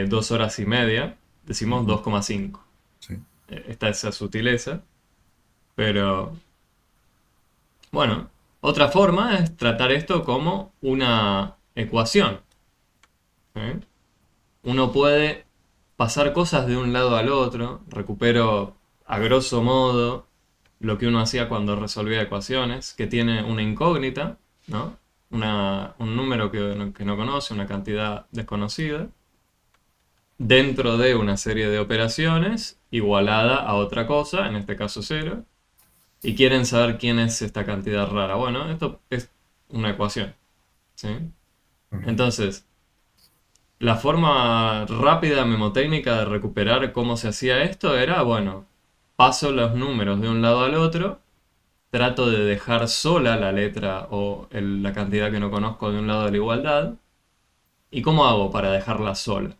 2 horas y media, decimos Ujú. 2,5. Sí. Está esa sutileza. Pero bueno, otra forma es tratar esto como una ecuación. ¿Eh? Uno puede pasar cosas de un lado al otro. Recupero a grosso modo lo que uno hacía cuando resolvía ecuaciones, que tiene una incógnita, ¿no? Un número que no conoce, una cantidad desconocida, dentro de una serie de operaciones igualada a otra cosa, en este caso 0, y quieren saber quién es esta cantidad rara. Bueno, esto es una ecuación, ¿sí? Ujú. Entonces, la forma rápida, memotécnica de recuperar cómo se hacía esto era, bueno, paso los números de un lado al otro, trato de dejar sola la letra o la cantidad que no conozco de un lado de la igualdad. ¿Y cómo hago para dejarla sola?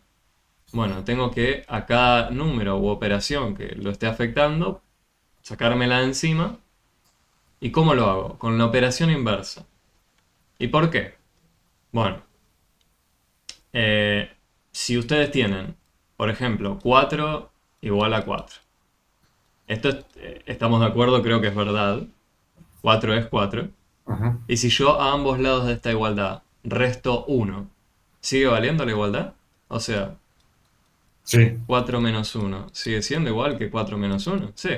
Bueno, tengo que a cada número u operación que lo esté afectando, sacármela de encima. ¿Y cómo lo hago? Con la operación inversa. ¿Y por qué? Bueno, eh, si ustedes tienen, por ejemplo, 4 igual a 4. Estamos de acuerdo, creo que es verdad. 4 es 4. Ajá. Y si yo a ambos lados de esta igualdad resto 1, ¿sigue valiendo la igualdad? O sea, Sí. 4 menos 1, ¿sigue siendo igual que 4 menos 1? Sí.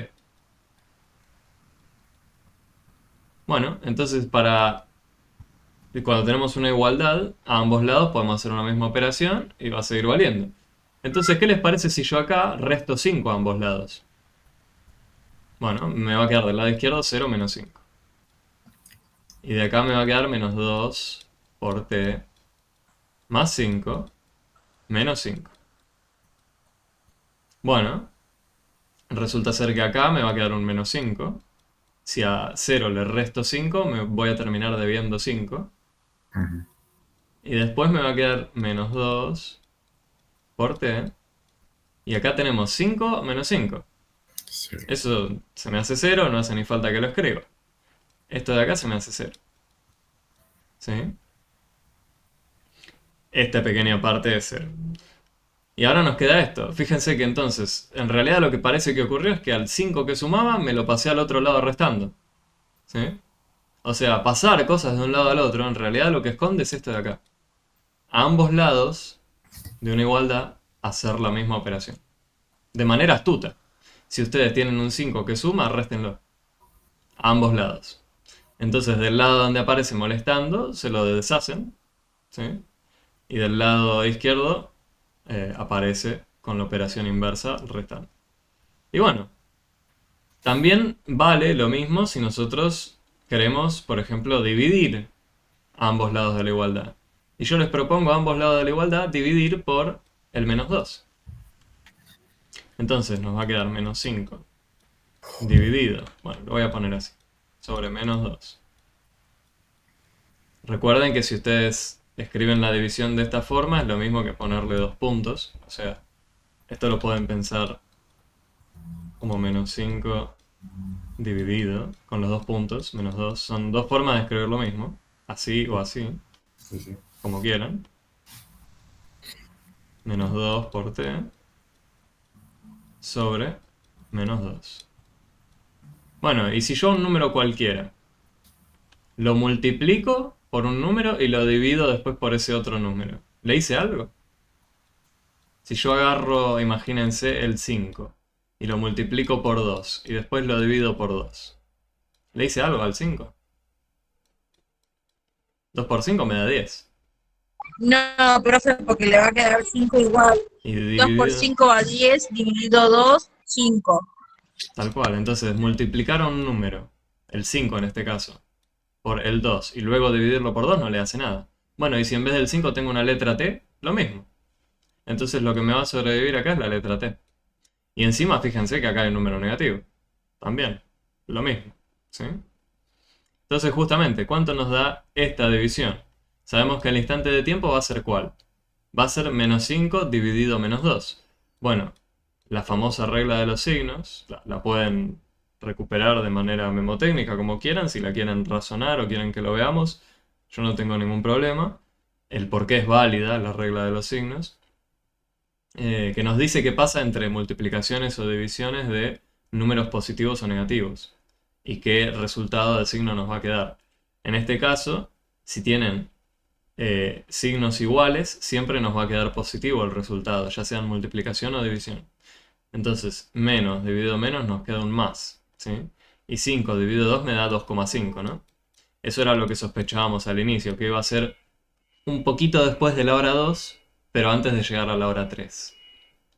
Bueno, entonces cuando tenemos una igualdad, a ambos lados podemos hacer una misma operación y va a seguir valiendo. Entonces, ¿qué les parece si yo acá resto 5 a ambos lados? Bueno, me va a quedar del lado izquierdo 0 menos 5. Y de acá me va a quedar -2 por t más 5 menos 5. Bueno, resulta ser que acá me va a quedar un -5. Si a 0 le resto 5, me voy a terminar debiendo 5. Ujú. Y después me va a quedar -2 por t. Y acá tenemos 5 menos 5. Sí. Eso se me hace 0, no hace ni falta que lo escriba. Esto de acá se me hace 0. ¿Sí? Esta pequeña parte es 0. Y ahora nos queda esto. Fíjense que entonces, en realidad lo que parece que ocurrió es que al 5 que sumaba me lo pasé al otro lado restando. ¿Sí? O sea, pasar cosas de un lado al otro, en realidad lo que esconde es esto de acá. A ambos lados de una igualdad, hacer la misma operación. De manera astuta. Si ustedes tienen un 5 que suma, réstenlo. A ambos lados. Entonces del lado donde aparece molestando, se lo deshacen, ¿sí? Y del lado izquierdo aparece con la operación inversa restando. Y bueno, también vale lo mismo si nosotros queremos, por ejemplo, dividir a ambos lados de la igualdad. Y yo les propongo a ambos lados de la igualdad dividir por el -2. Entonces nos va a quedar -5 dividido, bueno, lo voy a poner así, sobre -2. Recuerden que si ustedes escriben la división de esta forma es lo mismo que ponerle 2 puntos. O sea, esto lo pueden pensar como -5 dividido con los 2 puntos, -2. Son dos formas de escribir lo mismo, así o así, Sí, sí. como quieran. -2 por t sobre -2. Bueno, y si yo un número cualquiera lo multiplico por un número y lo divido después por ese otro número, ¿le hice algo? Si yo agarro, imagínense, el 5 y lo multiplico por 2 y después lo divido por 2, ¿le hice algo al 5? 2 por 5 me da 10. No, profe, porque le va a quedar 5 igual. Y 2 por dividido, 5 va 10, dividido 2, 5. tal cual. Entonces multiplicar un número, el 5 en este caso, por el 2 y luego dividirlo por 2 no le hace nada. Bueno, y si en vez del 5 tengo una letra T, lo mismo. Entonces lo que me va a sobrevivir acá es la letra T. Y encima fíjense que acá hay un número negativo. También, lo mismo. ¿Sí? Entonces justamente, ¿cuánto nos da esta división? Sabemos que el instante de tiempo va a ser ¿cuál? Va a ser -5 dividido -2. Bueno, la famosa regla de los signos, la pueden recuperar de manera memotécnica como quieran, si la quieren razonar o quieren que lo veamos, yo no tengo ningún problema. El por qué es válida la regla de los signos, que nos dice qué pasa entre multiplicaciones o divisiones de números positivos o negativos y qué resultado de signo nos va a quedar. En este caso, si tienen signos iguales, siempre nos va a quedar positivo el resultado, ya sean multiplicación o división. Entonces, menos dividido menos nos queda un más, ¿sí? Y 5 dividido 2 me da 2,5, ¿no? Eso era lo que sospechábamos al inicio, que iba a ser un poquito después de la hora 2, pero antes de llegar a la hora 3,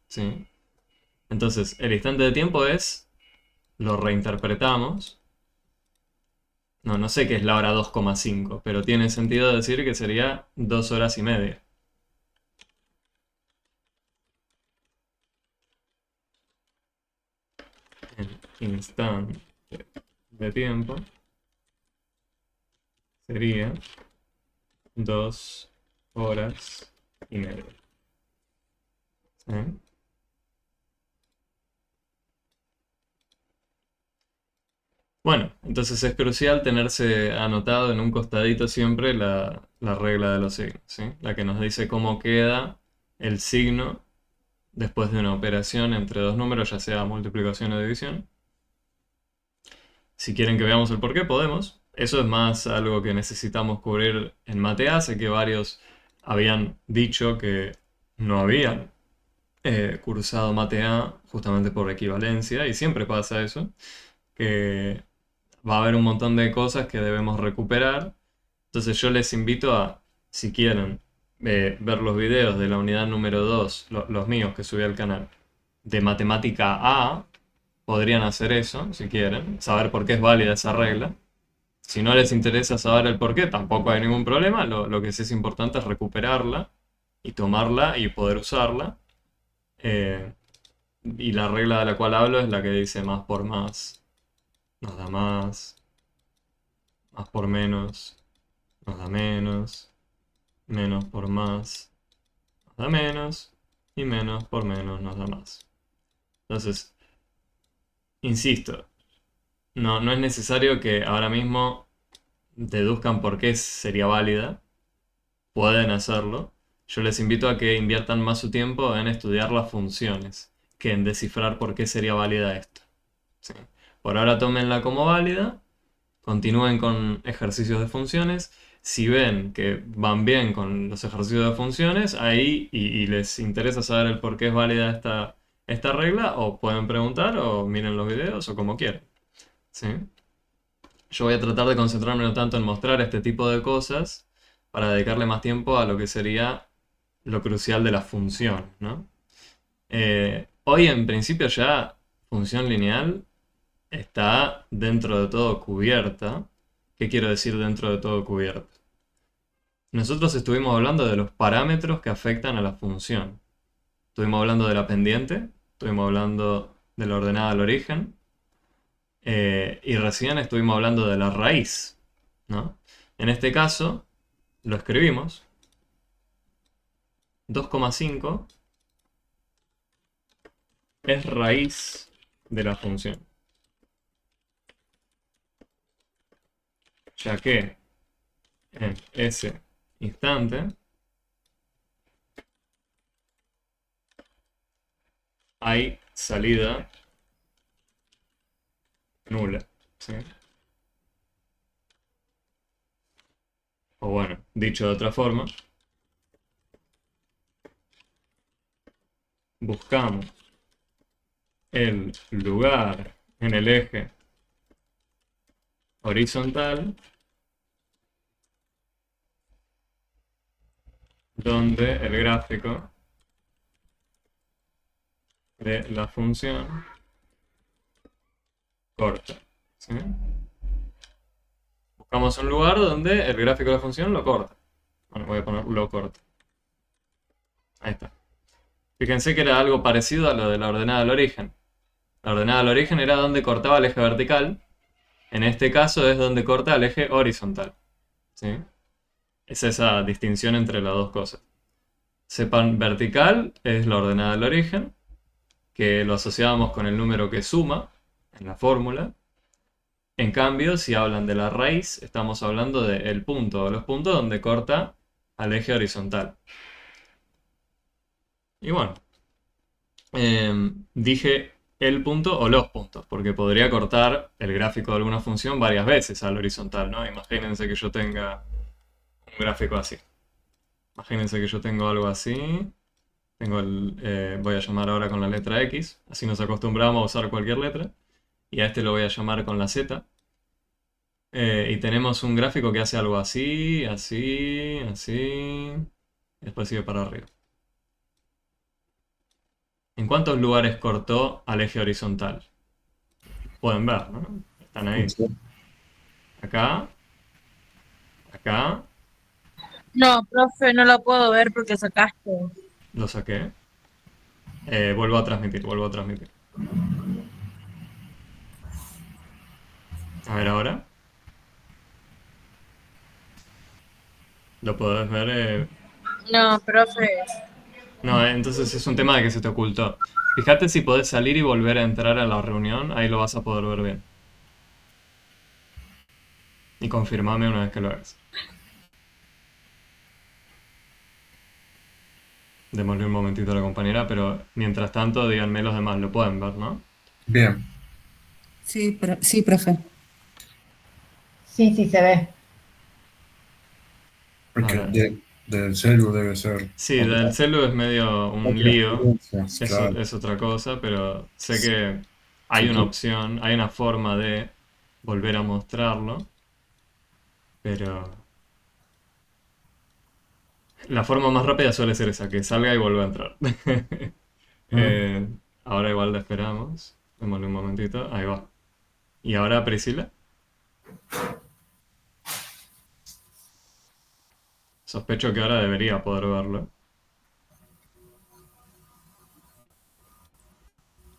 ¿sí? Entonces, el instante de tiempo lo reinterpretamos. No sé qué es la hora 2,5, pero tiene sentido decir que sería 2 horas y media. El instante de tiempo sería 2 horas y media. ¿Sí? Bueno, entonces es crucial tenerse anotado en un costadito siempre la regla de los signos, ¿sí? La que nos dice cómo queda el signo después de una operación entre dos números, ya sea multiplicación o división. Si quieren que veamos el porqué, podemos. Eso es más algo que necesitamos cubrir en Mate A. Sé que varios habían dicho que no habían cursado Mate A justamente por equivalencia, y siempre pasa eso, que va a haber un montón de cosas que debemos recuperar. Entonces yo les invito a, si quieren, ver los videos de la unidad número 2, los míos que subí al canal, de matemática A, podrían hacer eso, si quieren, saber por qué es válida esa regla. Si no les interesa saber el por qué, tampoco hay ningún problema. Lo que sí es importante es recuperarla y tomarla y poder usarla. Y la regla de la cual hablo es la que dice más por más nos da más por menos nos da menos por más nos da menos, y menos por menos nos da más. Entonces, insisto, no es necesario que ahora mismo deduzcan por qué sería válida. Pueden hacerlo. Yo les invito a que inviertan más su tiempo en estudiar las funciones que en descifrar por qué sería válida esto. ¿Sí? Por ahora tómenla como válida, continúen con ejercicios de funciones. Si ven que van bien con los ejercicios de funciones, ahí y les interesa saber el por qué es válida esta regla, o pueden preguntar o miren los videos o como quieran. ¿Sí? yo voy a tratar de concentrarme no tanto en mostrar este tipo de cosas para dedicarle más tiempo a lo que sería lo crucial de la función, ¿no? Hoy en principio ya función lineal está dentro de todo cubierta. ¿Qué quiero decir dentro de todo cubierta? Nosotros estuvimos hablando de los parámetros que afectan a la función. Estuvimos hablando de la pendiente, estuvimos hablando de la ordenada al origen, y recién estuvimos hablando de la raíz, ¿no? En este caso, lo escribimos. 2,5 es raíz de la función. Ya que en ese instante hay salida nula, ¿sí? O bueno, dicho de otra forma, buscamos el lugar en el eje horizontal donde el gráfico de la función corta, ¿sí? Buscamos un lugar donde el gráfico de la función lo corta. Bueno, voy a poner lo corta. Ahí está. Fíjense que era algo parecido a lo de la ordenada al origen. La ordenada al origen era donde cortaba el eje vertical. En este caso es donde corta el eje horizontal, ¿sí? Es esa distinción entre las dos cosas. Sepan, vertical es la ordenada al origen, que lo asociábamos con el número que suma en la fórmula. En cambio, si hablan de la raíz, estamos hablando del punto o los puntos donde corta al eje horizontal. Y bueno, dije el punto o los puntos, porque podría cortar el gráfico de alguna función varias veces al horizontal, ¿no? Imagínense que yo tenga un gráfico así. Imagínense que yo tengo algo así. Voy a llamar ahora con la letra X, así nos acostumbramos a usar cualquier letra. Y a este lo voy a llamar con la Z. Y tenemos un gráfico que hace algo así, así, así. Y después sigue para arriba. ¿En cuántos lugares cortó al eje horizontal? Pueden ver, ¿no? Están ahí. Sí. Acá, acá, No, profe, no lo puedo ver porque sacaste. lo saqué. Vuelvo a transmitir, vuelvo a transmitir. A ver ahora. Lo podés ver. No, profe. No, entonces es un tema de que se te ocultó. Fíjate si podés salir y volver a entrar a la reunión, ahí lo vas a poder ver bien. Y confirmame una vez que lo hagas. Démosle un momentito a la compañera, pero mientras tanto díganme los demás, lo pueden ver, ¿no? Bien, Sí, sí, profe. Sí, sí, se ve. porque Ahora, del celu debe ser sí, otra, del celu es medio un otras lío, frecuencias, eso claro. es otra cosa, pero sé que hay Sí, una opción, hay una forma de volver a mostrarlo, pero la forma más rápida suele ser esa, que salga y vuelva a entrar. Eh, ahora igual la esperamos. Démosle un momentito. Ahí va. ¿Y ahora Priscila? Sospecho que ahora debería poder verlo.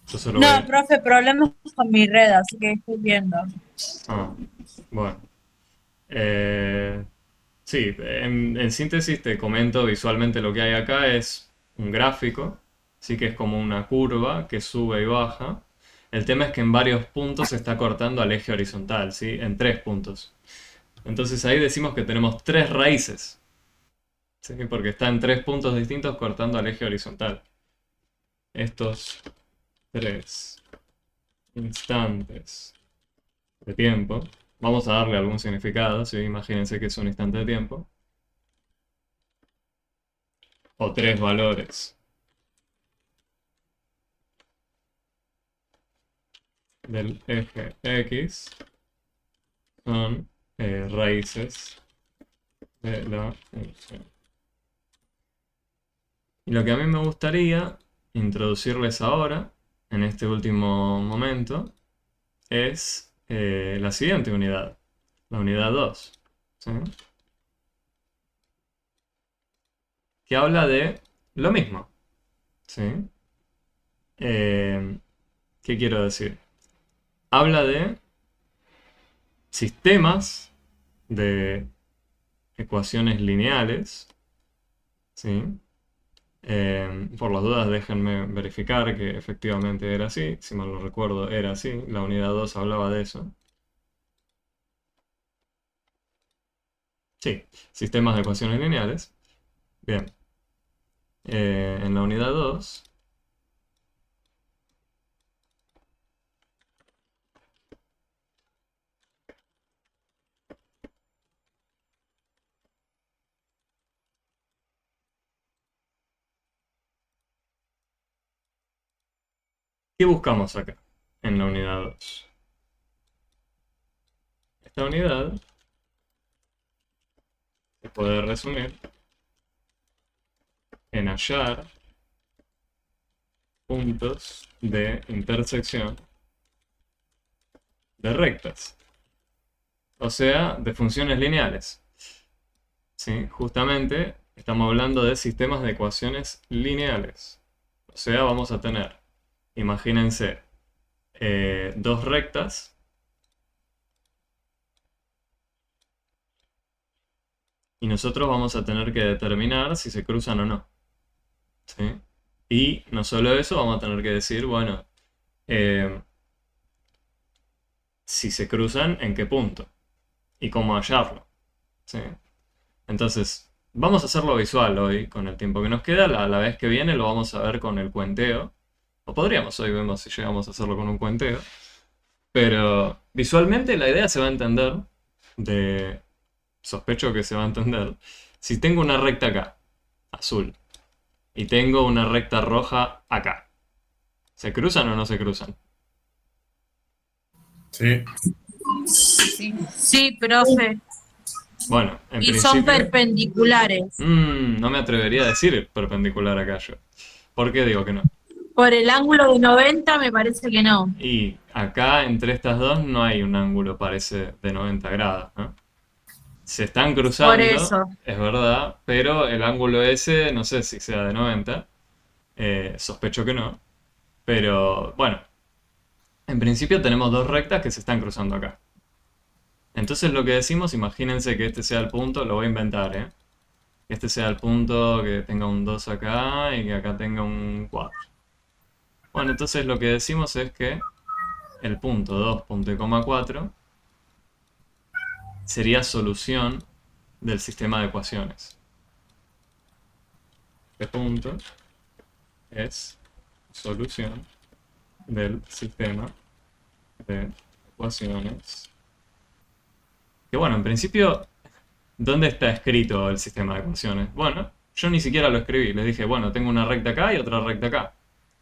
Yo solo voy No, a... profe, problemas con mi red, así que estoy viendo. Ah, bueno. Eh, sí, en síntesis te comento visualmente lo que hay acá es un gráfico. Sí que es como una curva que sube y baja. El tema es que en varios puntos se está cortando al eje horizontal, ¿sí? En 3 puntos. Entonces ahí decimos que tenemos 3 raíces. ¿Sí? Porque está en 3 puntos distintos cortando al eje horizontal. Estos 3 instantes de tiempo. Vamos a darle algún significado, ¿sí? Imagínense que es un instante de tiempo. O 3 valores del eje X son raíces de la función. Y lo que a mí me gustaría introducirles ahora, en este último momento, es la siguiente unidad, la unidad 2, ¿sí? Que habla de lo mismo, ¿sí? ¿Qué quiero decir? Habla de sistemas de ecuaciones lineales, ¿sí? Por las dudas déjenme verificar que efectivamente era así, si mal no recuerdo era así, la unidad 2 hablaba de eso. Sí, sistemas de ecuaciones lineales. Bien. En la unidad 2, ¿qué buscamos acá en la unidad 2? Esta unidad se puede resumir en hallar puntos de intersección de rectas, o sea, de funciones lineales. ¿Sí? Justamente estamos hablando de sistemas de ecuaciones lineales. O sea, vamos a tener, imagínense, dos rectas y nosotros vamos a tener que determinar si se cruzan o no. ¿Sí? Y no solo eso, vamos a tener que decir, bueno, si se cruzan, ¿en qué punto? Y cómo hallarlo. ¿Sí? Entonces, vamos a hacerlo visual hoy, con el tiempo que nos queda. La vez que viene lo vamos a ver con el cuenteo. O podríamos, hoy vemos si llegamos a hacerlo con un cuenteo. Pero visualmente la idea se va a entender, sospecho que se va a entender, si tengo una recta acá, azul, y tengo una recta roja acá. ¿Se cruzan o no se cruzan? Sí, Sí. Sí, profe. Bueno, en Y son principio... perpendiculares. no me atrevería a decir perpendicular acá yo. ¿Por qué digo que no? Por el ángulo de 90 me parece que no. Y acá entre estas dos no hay un ángulo, parece, de 90 grados, ¿no? Se están Por cruzando, eso. es verdad, pero el ángulo ese no sé si sea de 90, sospecho que no. Pero bueno, en principio tenemos dos rectas que se están cruzando acá. Entonces lo que decimos, imagínense que este sea el punto, lo voy a inventar, ¿eh? Que este sea el punto que tenga un 2 acá y que acá tenga un 4. Bueno, entonces lo que decimos es que el punto 2, punto y coma 4 sería solución del sistema de ecuaciones. Este punto es solución del sistema de ecuaciones. Que bueno, en principio, ¿dónde está escrito el sistema de ecuaciones? Bueno, yo ni siquiera lo escribí. Les dije, bueno, tengo una recta acá y otra recta acá.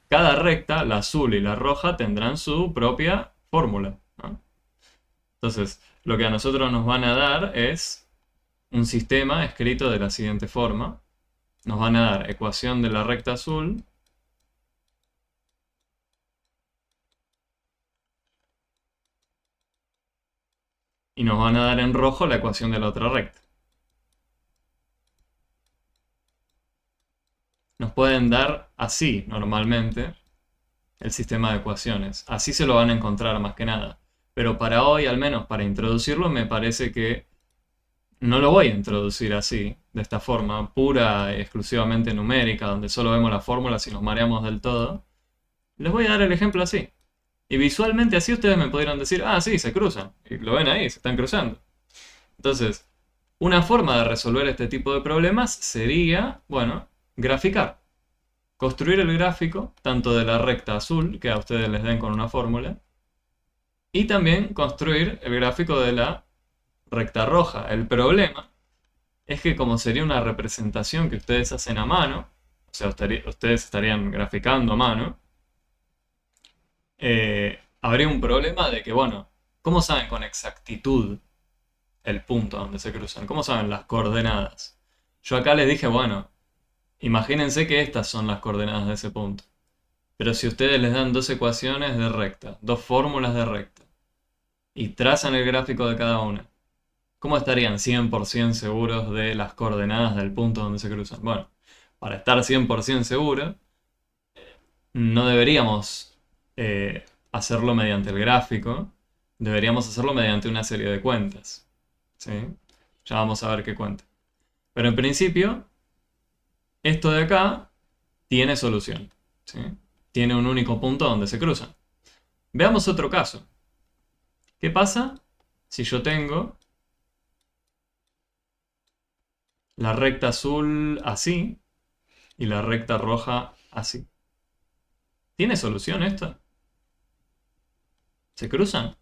Cada recta, la azul y la roja, tendrán su propia fórmula, ¿no? Entonces, lo que a nosotros nos van a dar es un sistema escrito de la siguiente forma. Nos van a dar ecuación de la recta azul y nos van a dar en rojo la ecuación de la otra recta. Nos pueden dar así, normalmente, el sistema de ecuaciones. Así se lo van a encontrar más que nada. Pero para hoy, al menos para introducirlo, me parece que no lo voy a introducir así, de esta forma, pura y exclusivamente numérica, donde solo vemos las fórmulas y nos mareamos del todo. Les voy a dar el ejemplo así. Y visualmente así ustedes me podrían decir, ah, sí, se cruzan. Y lo ven ahí, se están cruzando. Entonces, una forma de resolver este tipo de problemas sería, bueno, graficar. Construir el gráfico, tanto de la recta azul, que a ustedes les den con una fórmula, y también construir el gráfico de la recta roja. El problema es que como sería una representación que ustedes hacen a mano, o sea, ustedes estarían graficando a mano, habría un problema de que, bueno, ¿cómo saben con exactitud el punto donde se cruzan? ¿Cómo saben las coordenadas? Yo acá les dije, bueno, imagínense que estas son las coordenadas de ese punto. Pero si ustedes les dan dos ecuaciones de recta, dos fórmulas de recta, y trazan el gráfico de cada una, ¿cómo estarían 100% seguros de las coordenadas del punto donde se cruzan? Bueno, para estar 100% seguros, no deberíamos hacerlo mediante el gráfico, deberíamos hacerlo mediante una serie de cuentas. ¿Sí? Ya vamos a ver qué cuenta. Pero en principio, esto de acá tiene solución. ¿Sí? Tiene un único punto donde se cruzan. Veamos otro caso. ¿Qué pasa si yo tengo la recta azul así y la recta roja así? ¿Tiene solución esto? ¿Se cruzan?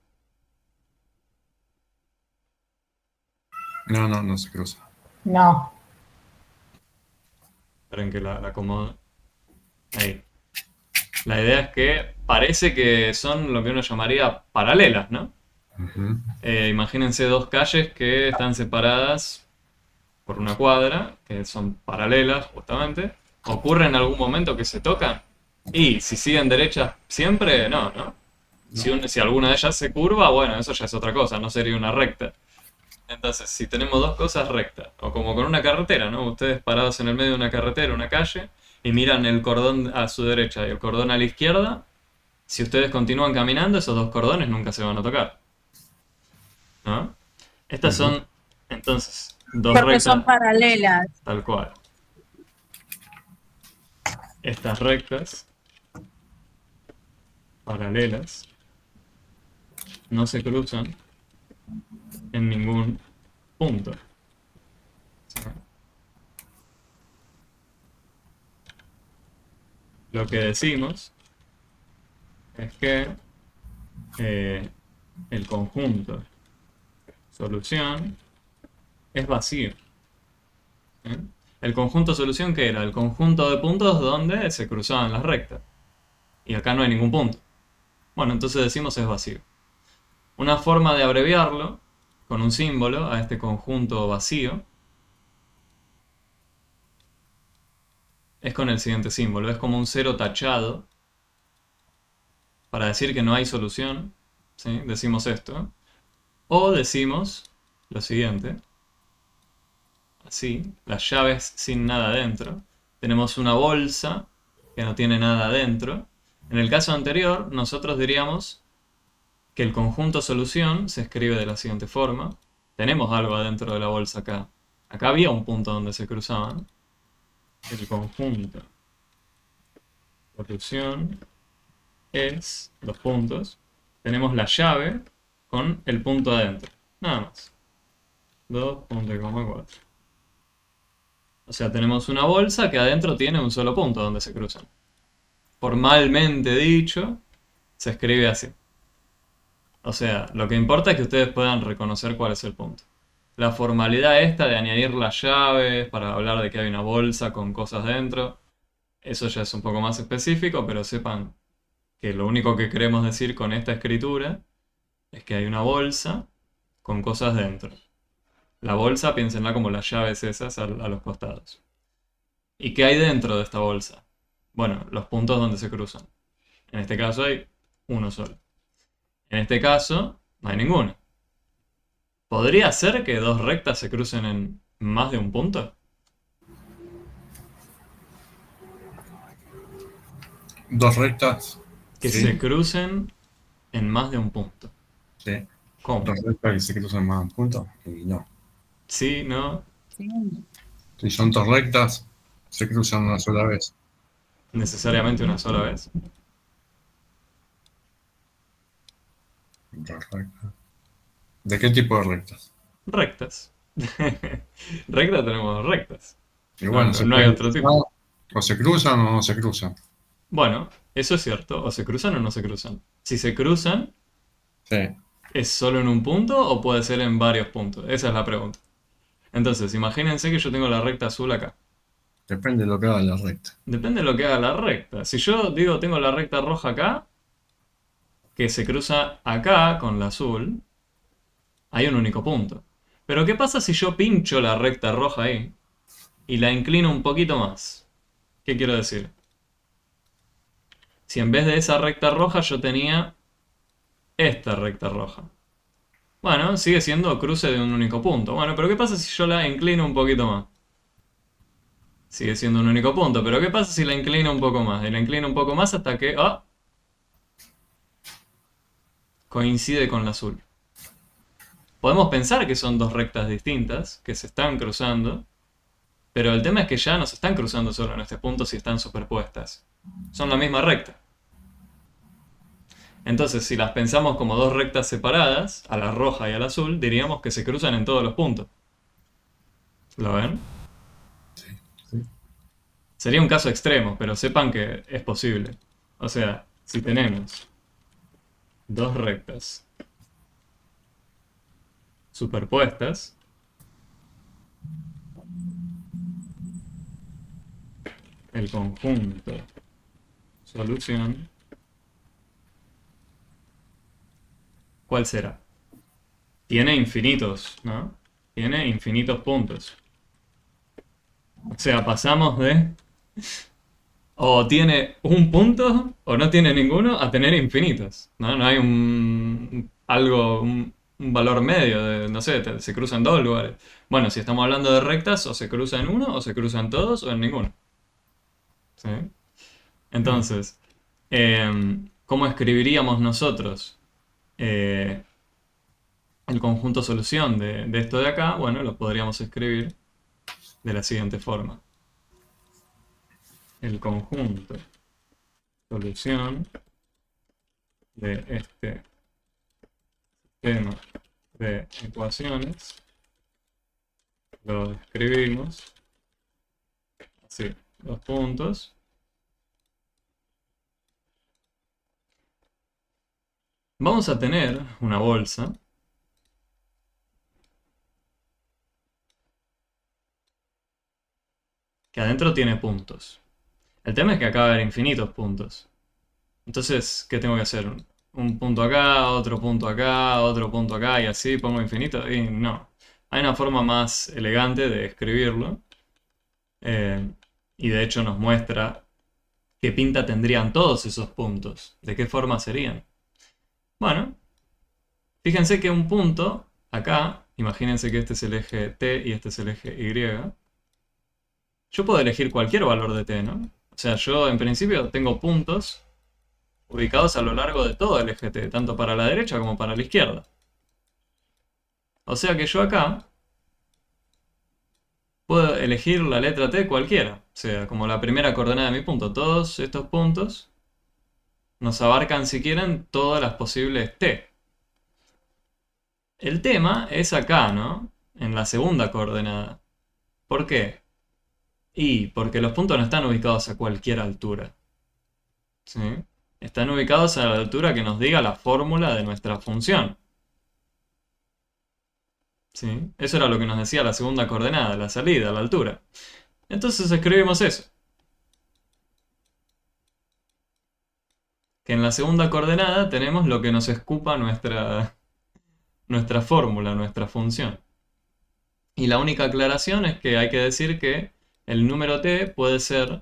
No se cruza. No. Esperen que la acomodo. Ahí. La idea es que parece que son lo que uno llamaría paralelas, ¿no? Ujú. Imagínense dos calles que están separadas por una cuadra, que son paralelas justamente. ¿Ocurre en algún momento que se tocan? Y si siguen derechas siempre, no, ¿no? Si alguna de ellas se curva, bueno, eso ya es otra cosa, no sería una recta. Entonces, si tenemos dos cosas rectas, o como con una carretera, ¿no? Ustedes parados en el medio de una carretera, una calle, y miran el cordón a su derecha y el cordón a la izquierda, si ustedes continúan caminando, esos dos cordones nunca se van a tocar. ¿No? Estas son, entonces, dos Porque son rectas, paralelas. tal cual. Estas rectas, paralelas, no se cruzan en ningún punto. ¿Sí? Lo que decimos es que el conjunto solución es vacío. ¿Sí? El conjunto solución, ¿qué era? El conjunto de puntos donde se cruzaban las rectas. Y acá no hay ningún punto. Bueno, entonces decimos es vacío. Una forma de abreviarlo con un símbolo a este conjunto vacío es con el siguiente símbolo. Es como un cero tachado. Para decir que no hay solución, ¿sí? Decimos esto. O decimos lo siguiente. Así, las llaves sin nada dentro. Tenemos una bolsa que no tiene nada dentro. En el caso anterior, nosotros diríamos que el conjunto solución se escribe de la siguiente forma. Tenemos algo adentro de la bolsa acá. Acá había un punto donde se cruzaban. El conjunto solución es los puntos. Tenemos la llave con el punto adentro. Nada más. 2.4. O sea, tenemos una bolsa que adentro tiene un solo punto donde se cruzan. Formalmente dicho, se escribe así. O sea, lo que importa es que ustedes puedan reconocer cuál es el punto. La formalidad esta de añadir las llaves para hablar de que hay una bolsa con cosas dentro, eso ya es un poco más específico, pero sepan que lo único que queremos decir con esta escritura es que hay una bolsa con cosas dentro. La bolsa, piénsenla como las llaves esas a los costados. ¿Y qué hay dentro de esta bolsa? Bueno, los puntos donde se cruzan. En este caso hay uno solo. En este caso, no hay ninguno. ¿Podría ser que dos rectas se crucen en más de un punto? Dos rectas. Que Sí. se crucen en más de un punto. Sí. ¿Cómo? Dos rectas que se cruzan más de un punto. Y no. Sí, no, Sí. Si son dos rectas, se cruzan una sola vez. necesariamente una sola vez. Dos rectas. ¿De qué tipo de rectas? Rectas. Rectas tenemos rectas. Y bueno, no hay otro tipo. O se cruzan o no se cruzan. Bueno, eso es cierto. O se cruzan o no se cruzan. Si se cruzan, Sí. ¿es solo en un punto o puede ser en varios puntos? Esa es la pregunta. Entonces, imagínense que yo tengo la recta azul acá. Depende de lo que haga la recta. Depende de lo que haga la recta. Si yo digo tengo la recta roja acá, que se cruza acá con la azul, hay un único punto. Pero ¿qué pasa si yo pincho la recta roja ahí y la inclino un poquito más? ¿Qué quiero decir? Si en vez de esa recta roja yo tenía esta recta roja. Bueno, sigue siendo cruce de un único punto. Bueno, pero ¿qué pasa si yo la inclino un poquito más? Sigue siendo un único punto, pero ¿qué pasa si la inclino un poco más? Y la inclino un poco más hasta que... ¡ah! Coincide con la azul. Podemos pensar que son dos rectas distintas, que se están cruzando, pero el tema es que ya no se están cruzando solo en este punto si están superpuestas. Son la misma recta. Entonces, si las pensamos como dos rectas separadas, a la roja y a la azul, diríamos que se cruzan en todos los puntos. ¿Lo ven? Sí. Sería un caso extremo, pero sepan que es posible. O sea, si tenemos dos rectas superpuestas, el conjunto solución, ¿cuál será? Tiene infinitos, ¿no? Tiene infinitos puntos. O sea, pasamos de... o tiene un punto o no tiene ninguno a tener infinitos, ¿no? No hay un valor medio de, no sé, se cruza en dos lugares. Bueno, si estamos hablando de rectas, o se cruza en uno, o se cruzan todos, o en ninguno. ¿Sí? Entonces, ¿cómo escribiríamos nosotros el conjunto solución de esto de acá? Bueno, lo podríamos escribir de la siguiente forma. El conjunto solución de este sistema de ecuaciones lo escribimos así, dos puntos. Vamos a tener una bolsa que adentro tiene puntos. El tema es que acá va a haber infinitos puntos. Entonces, ¿qué tengo que hacer? Un punto acá, otro punto acá, otro punto acá y así pongo infinito. Y no. Hay una forma más elegante de escribirlo. Y de hecho nos muestra qué pinta tendrían todos esos puntos. ¿De qué forma serían? Bueno, fíjense que un punto acá, imagínense que este es el eje T y este es el eje Y. Yo puedo elegir cualquier valor de T, ¿no? O sea, yo en principio tengo puntos ubicados a lo largo de todo el eje T, tanto para la derecha como para la izquierda. O sea que yo acá puedo elegir la letra T cualquiera, o sea, como la primera coordenada de mi punto. Todos estos puntos nos abarcan, si quieren, todas las posibles T. El tema es acá, ¿no? En la segunda coordenada. ¿Por qué? Y porque los puntos no están ubicados a cualquier altura. ¿Sí? Están ubicados a la altura que nos diga la fórmula de nuestra función. ¿Sí? Eso era lo que nos decía la segunda coordenada, la salida, la altura. Entonces escribimos eso. Que en la segunda coordenada tenemos lo que nos escupa nuestra fórmula, nuestra función. Y la única aclaración es que hay que decir que el número t puede ser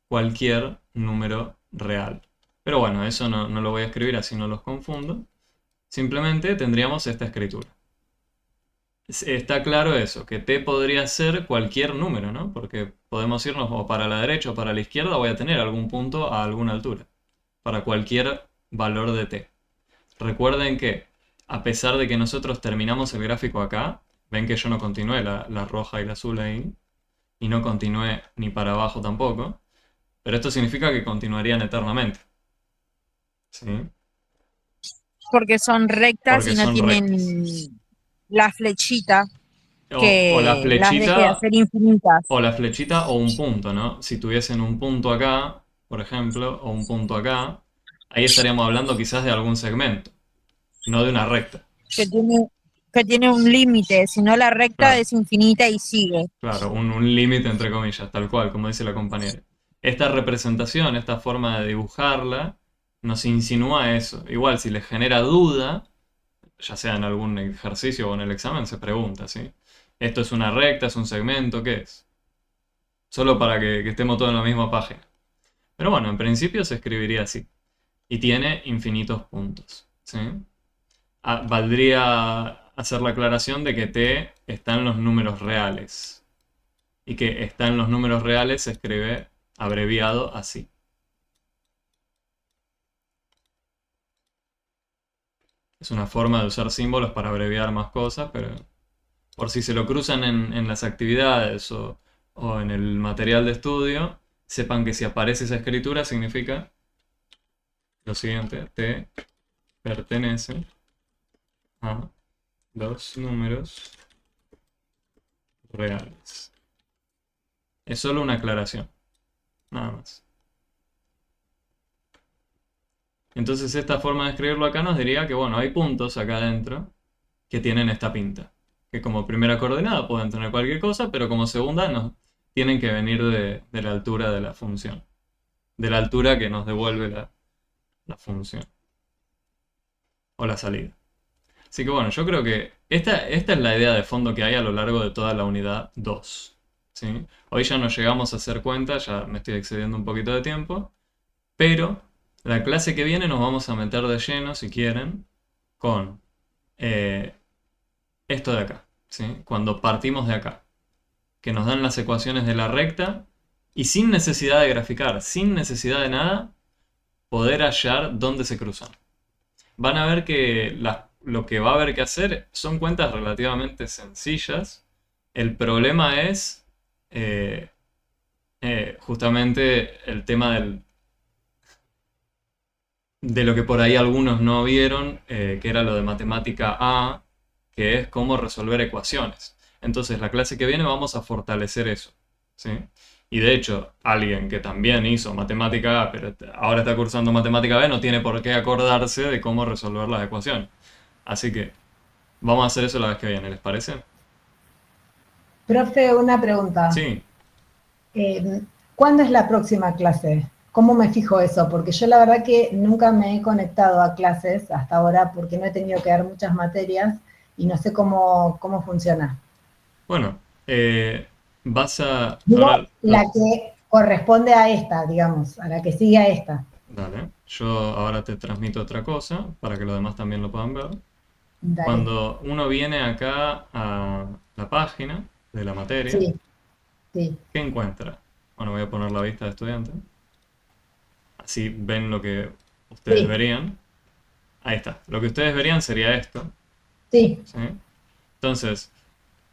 cualquier número real. Pero bueno, eso no lo voy a escribir así no los confundo. Simplemente tendríamos esta escritura. Está claro eso, que t podría ser cualquier número, ¿no? Porque podemos irnos o para la derecha o para la izquierda, voy a tener algún punto a alguna altura. Para cualquier valor de t. Recuerden que, a pesar de que nosotros terminamos el gráfico acá, ven que yo no continué la roja y la azul ahí, y no continué ni para abajo tampoco, pero esto significa que continuarían eternamente. ¿Sí? Porque son rectas Porque y no son tienen rectas. la flechita O que la las deje flechita, hacer infinitas. o la flechita o un punto, ¿no? Si tuviesen un punto acá, por ejemplo, o un punto acá, ahí estaríamos hablando quizás de algún segmento, no de una recta. Que tiene un límite, si no la recta Claro. es infinita y sigue. Claro, un límite entre comillas, tal cual, como dice la compañera. Esta representación, esta forma de dibujarla, nos insinúa eso. Igual, si les genera duda, ya sea en algún ejercicio o en el examen, se pregunta, ¿sí? ¿Esto es una recta, es un segmento, qué es? Solo para que estemos todos en la misma página. Pero bueno, en principio se escribiría así. Y tiene infinitos puntos, ¿sí? Valdría hacer la aclaración de que t está en los números reales. Y que está en los números reales se escribe abreviado así. Es una forma de usar símbolos para abreviar más cosas, pero por si se lo cruzan en las actividades o en el material de estudio, sepan que si aparece esa escritura significa lo siguiente: t pertenece a los números reales. Es solo una aclaración, nada más. Entonces esta forma de escribirlo acá nos diría que, bueno, hay puntos acá adentro que tienen esta pinta. Que como primera coordenada pueden tener cualquier cosa, pero como segunda tienen que venir de la altura de la función. De la altura que nos devuelve la función. O la salida. Así que bueno, yo creo que esta es la idea de fondo que hay a lo largo de toda la unidad 2. ¿Sí? Hoy ya no llegamos a hacer cuenta, ya me estoy excediendo un poquito de tiempo, pero la clase que viene nos vamos a meter de lleno, si quieren, con esto de acá, ¿sí? Cuando partimos de acá, que nos dan las ecuaciones de la recta y sin necesidad de graficar, sin necesidad de nada, poder hallar dónde se cruzan. Van a ver que lo que va a haber que hacer son cuentas relativamente sencillas. El problema es justamente el tema de lo que por ahí algunos no vieron, que era lo de matemática A, que es cómo resolver ecuaciones. Entonces, la clase que viene vamos a fortalecer eso, ¿sí? Y de hecho, alguien que también hizo matemática A, pero ahora está cursando matemática B, no tiene por qué acordarse de cómo resolver las ecuaciones. Así que vamos a hacer eso la vez que viene, ¿les parece? Profe, una pregunta. Sí. ¿Cuándo es la próxima clase? ¿Cómo me fijo eso? Porque yo la verdad que nunca me he conectado a clases hasta ahora porque no he tenido que dar muchas materias y no sé cómo funciona. Bueno, vas a... Digo, ahora- la que corresponde a esta, digamos, a la que sigue a esta. Dale, yo ahora te transmito otra cosa para que los demás también lo puedan ver. Dale. Cuando uno viene acá a la página de la materia, Sí, sí, ¿qué encuentra? Bueno, voy a poner la vista de estudiante. Así ven lo que ustedes Sí. verían. Ahí está. Lo que ustedes verían sería esto, sí, ¿sí? Entonces,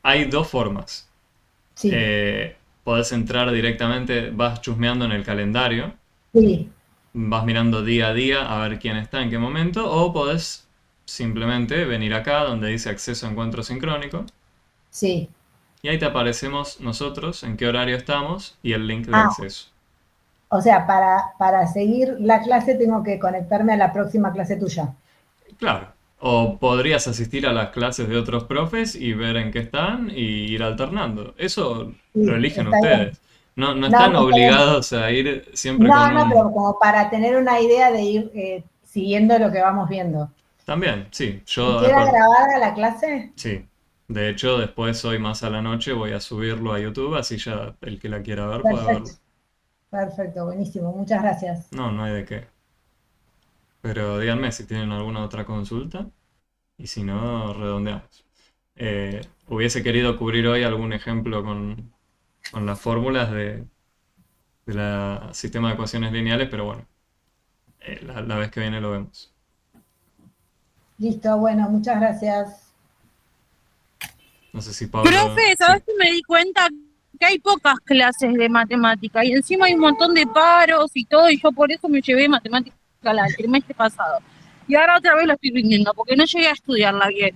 hay dos formas. sí, Podés entrar directamente, vas chusmeando en el calendario, sí, vas mirando día a día a ver quién está en qué momento, o podés simplemente venir acá donde dice acceso a encuentro sincrónico, sí. y ahí te aparecemos nosotros, en qué horario estamos y el link de Ah, acceso. o sea, para seguir la clase tengo que conectarme a la próxima clase tuya. Claro. O podrías asistir a las clases de otros profes y ver en qué están y ir alternando. Eso lo Sí, eligen está bien. ustedes. No No, están está bien. obligados a ir siempre No, con no, pero un... como para tener una idea de ir siguiendo lo que vamos viendo. También, sí. ¿Y queda grabada la clase? Sí. De hecho, después hoy más a la noche voy a subirlo a YouTube, así ya el que la quiera ver puede Perfecto, verlo. perfecto, buenísimo. Muchas gracias. No, no hay de qué. Pero díganme si tienen alguna otra consulta y si no, redondeamos. Hubiese querido cubrir hoy algún ejemplo con las fórmulas de la sistema de ecuaciones lineales, pero bueno, la vez que viene lo vemos. Listo, bueno, muchas gracias. No sé si Pablo... Profe, Sí. ¿sabes que me di cuenta que hay pocas clases de matemática y encima hay un montón de paros y todo, y yo por eso me llevé matemática el trimestre pasado. Y ahora otra vez lo estoy rindiendo porque no llegué a estudiarla bien.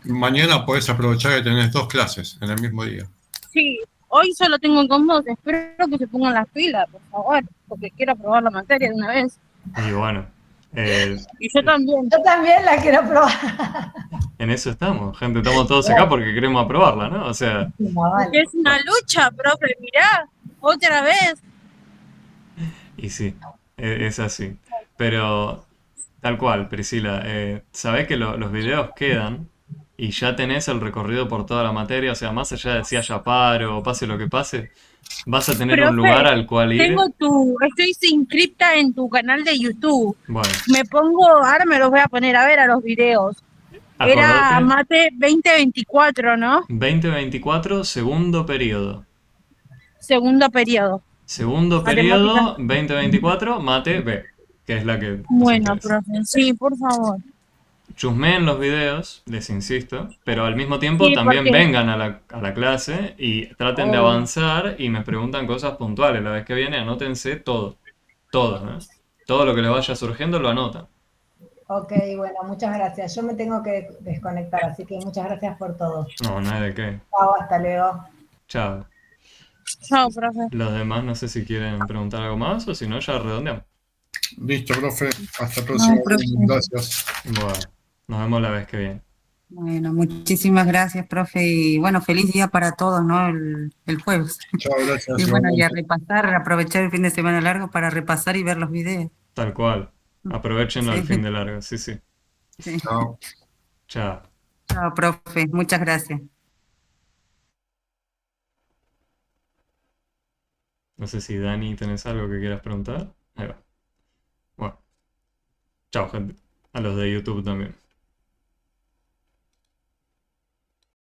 Mañana puedes aprovechar que tenés 2 clases en el mismo día. Sí, hoy solo tengo con vos, espero que se pongan las pilas, por favor, porque quiero aprobar la materia de una vez. Y bueno, Y yo también. Yo también la quiero probar. en eso estamos, gente. Estamos todos acá porque queremos aprobarla, ¿no? O sea, Porque es una lucha, profe, mirá, otra vez. y sí, es así. Pero Tal cual, Priscila. Sabés que los videos quedan y ya tenés el recorrido por toda la materia, o sea, más allá de si haya paro o pase lo que pase, vas a tener un lugar Profe, al cual ir. estoy inscripta en tu canal de YouTube. Bueno, Me pongo, ahora me los voy a poner a ver a los videos. Era acordate, mate 2024, ¿no? 2024, segundo periodo. Segundo periodo. Segundo Matemáticas. periodo, 2024, mate B, que es la que nos Bueno, interesa. profe, sí, por favor. Chusmeen los videos, les insisto, pero al mismo tiempo Sí, también porque, vengan a la clase y traten de obvio. avanzar y me preguntan cosas puntuales. La vez que viene, anótense todo, todo, ¿eh? Todo lo que les vaya surgiendo lo anotan. Ok, bueno, muchas gracias. Yo me tengo que desconectar, así que muchas gracias por todo. No, no hay de qué. Chao, hasta luego. Chao. Chao, profe. Los demás no sé si quieren preguntar algo más o si no, ya redondeamos. Listo, profe. Hasta el No, próximo profe. lunes. Gracias. Bueno, nos vemos la vez que viene. Bueno, muchísimas gracias, profe, y bueno, feliz día para todos, ¿no? El jueves. Chao, gracias. Y bueno, y a Igualmente. repasar, aprovechar el fin de semana largo para repasar y ver los videos. Tal cual. Aprovechenlo al fin Sí, de largo, sí, sí. sí. Chao. Chao. Chao, profe, muchas gracias. No sé si Dani tenés algo que quieras preguntar. Ahí va. Bueno, chao, gente. A los de YouTube también.